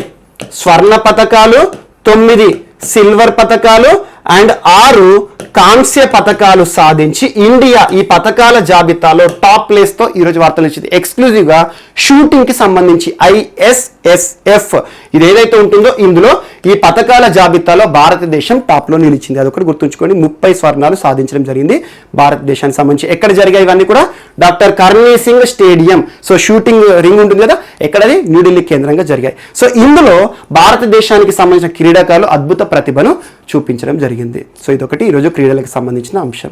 స్వర్ణ పతకాలు, 9 సిల్వర్ పతకాలు అండ్ 6 కాంస్య పతకాలు సాధించి ఇండియా ఈ పతకాల జాబితాలో టాప్ ప్లేస్తో ఈరోజు వార్తలు ఇచ్చింది. ఎక్స్క్లూజివ్గా షూటింగ్కి సంబంధించి ISSF ఇది ఏదైతే ఉంటుందో ఇందులో ఈ పతకాల జాబితాలో భారతదేశం టాప్లో నిలిచింది. అదొకటి గుర్తుంచుకోండి. 30 స్వర్ణాలు సాధించడం జరిగింది భారతదేశానికి సంబంధించి. ఎక్కడ జరిగాయి ఇవన్నీ కూడా? Doctor Karni Singh stadium. So shooting range ఉంటుంది కదా, ఎక్కడది? న్యూఢిల్లీ కేంద్రంగా జరిగాయి. సో ఇందులో భారతదేశానికి సంబంధించిన క్రీడాకారులు అద్భుత ప్రతిభను చూపించడం జరిగింది. సో ఇదొకటి ఈరోజు క్రీడలకు సంబంధించిన అంశం.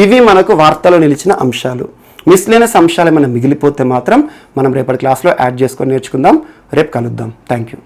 ఇవి మనకు వార్తలో నిలిచిన అంశాలు. మిస్లేనియస్ అంశాలు ఏమైనా మిగిలిపోతే మాత్రం మనం రేపటి క్లాస్లో యాడ్ చేసుకొని నేర్చుకుందాం. రేపు కలుద్దాం. Thank you.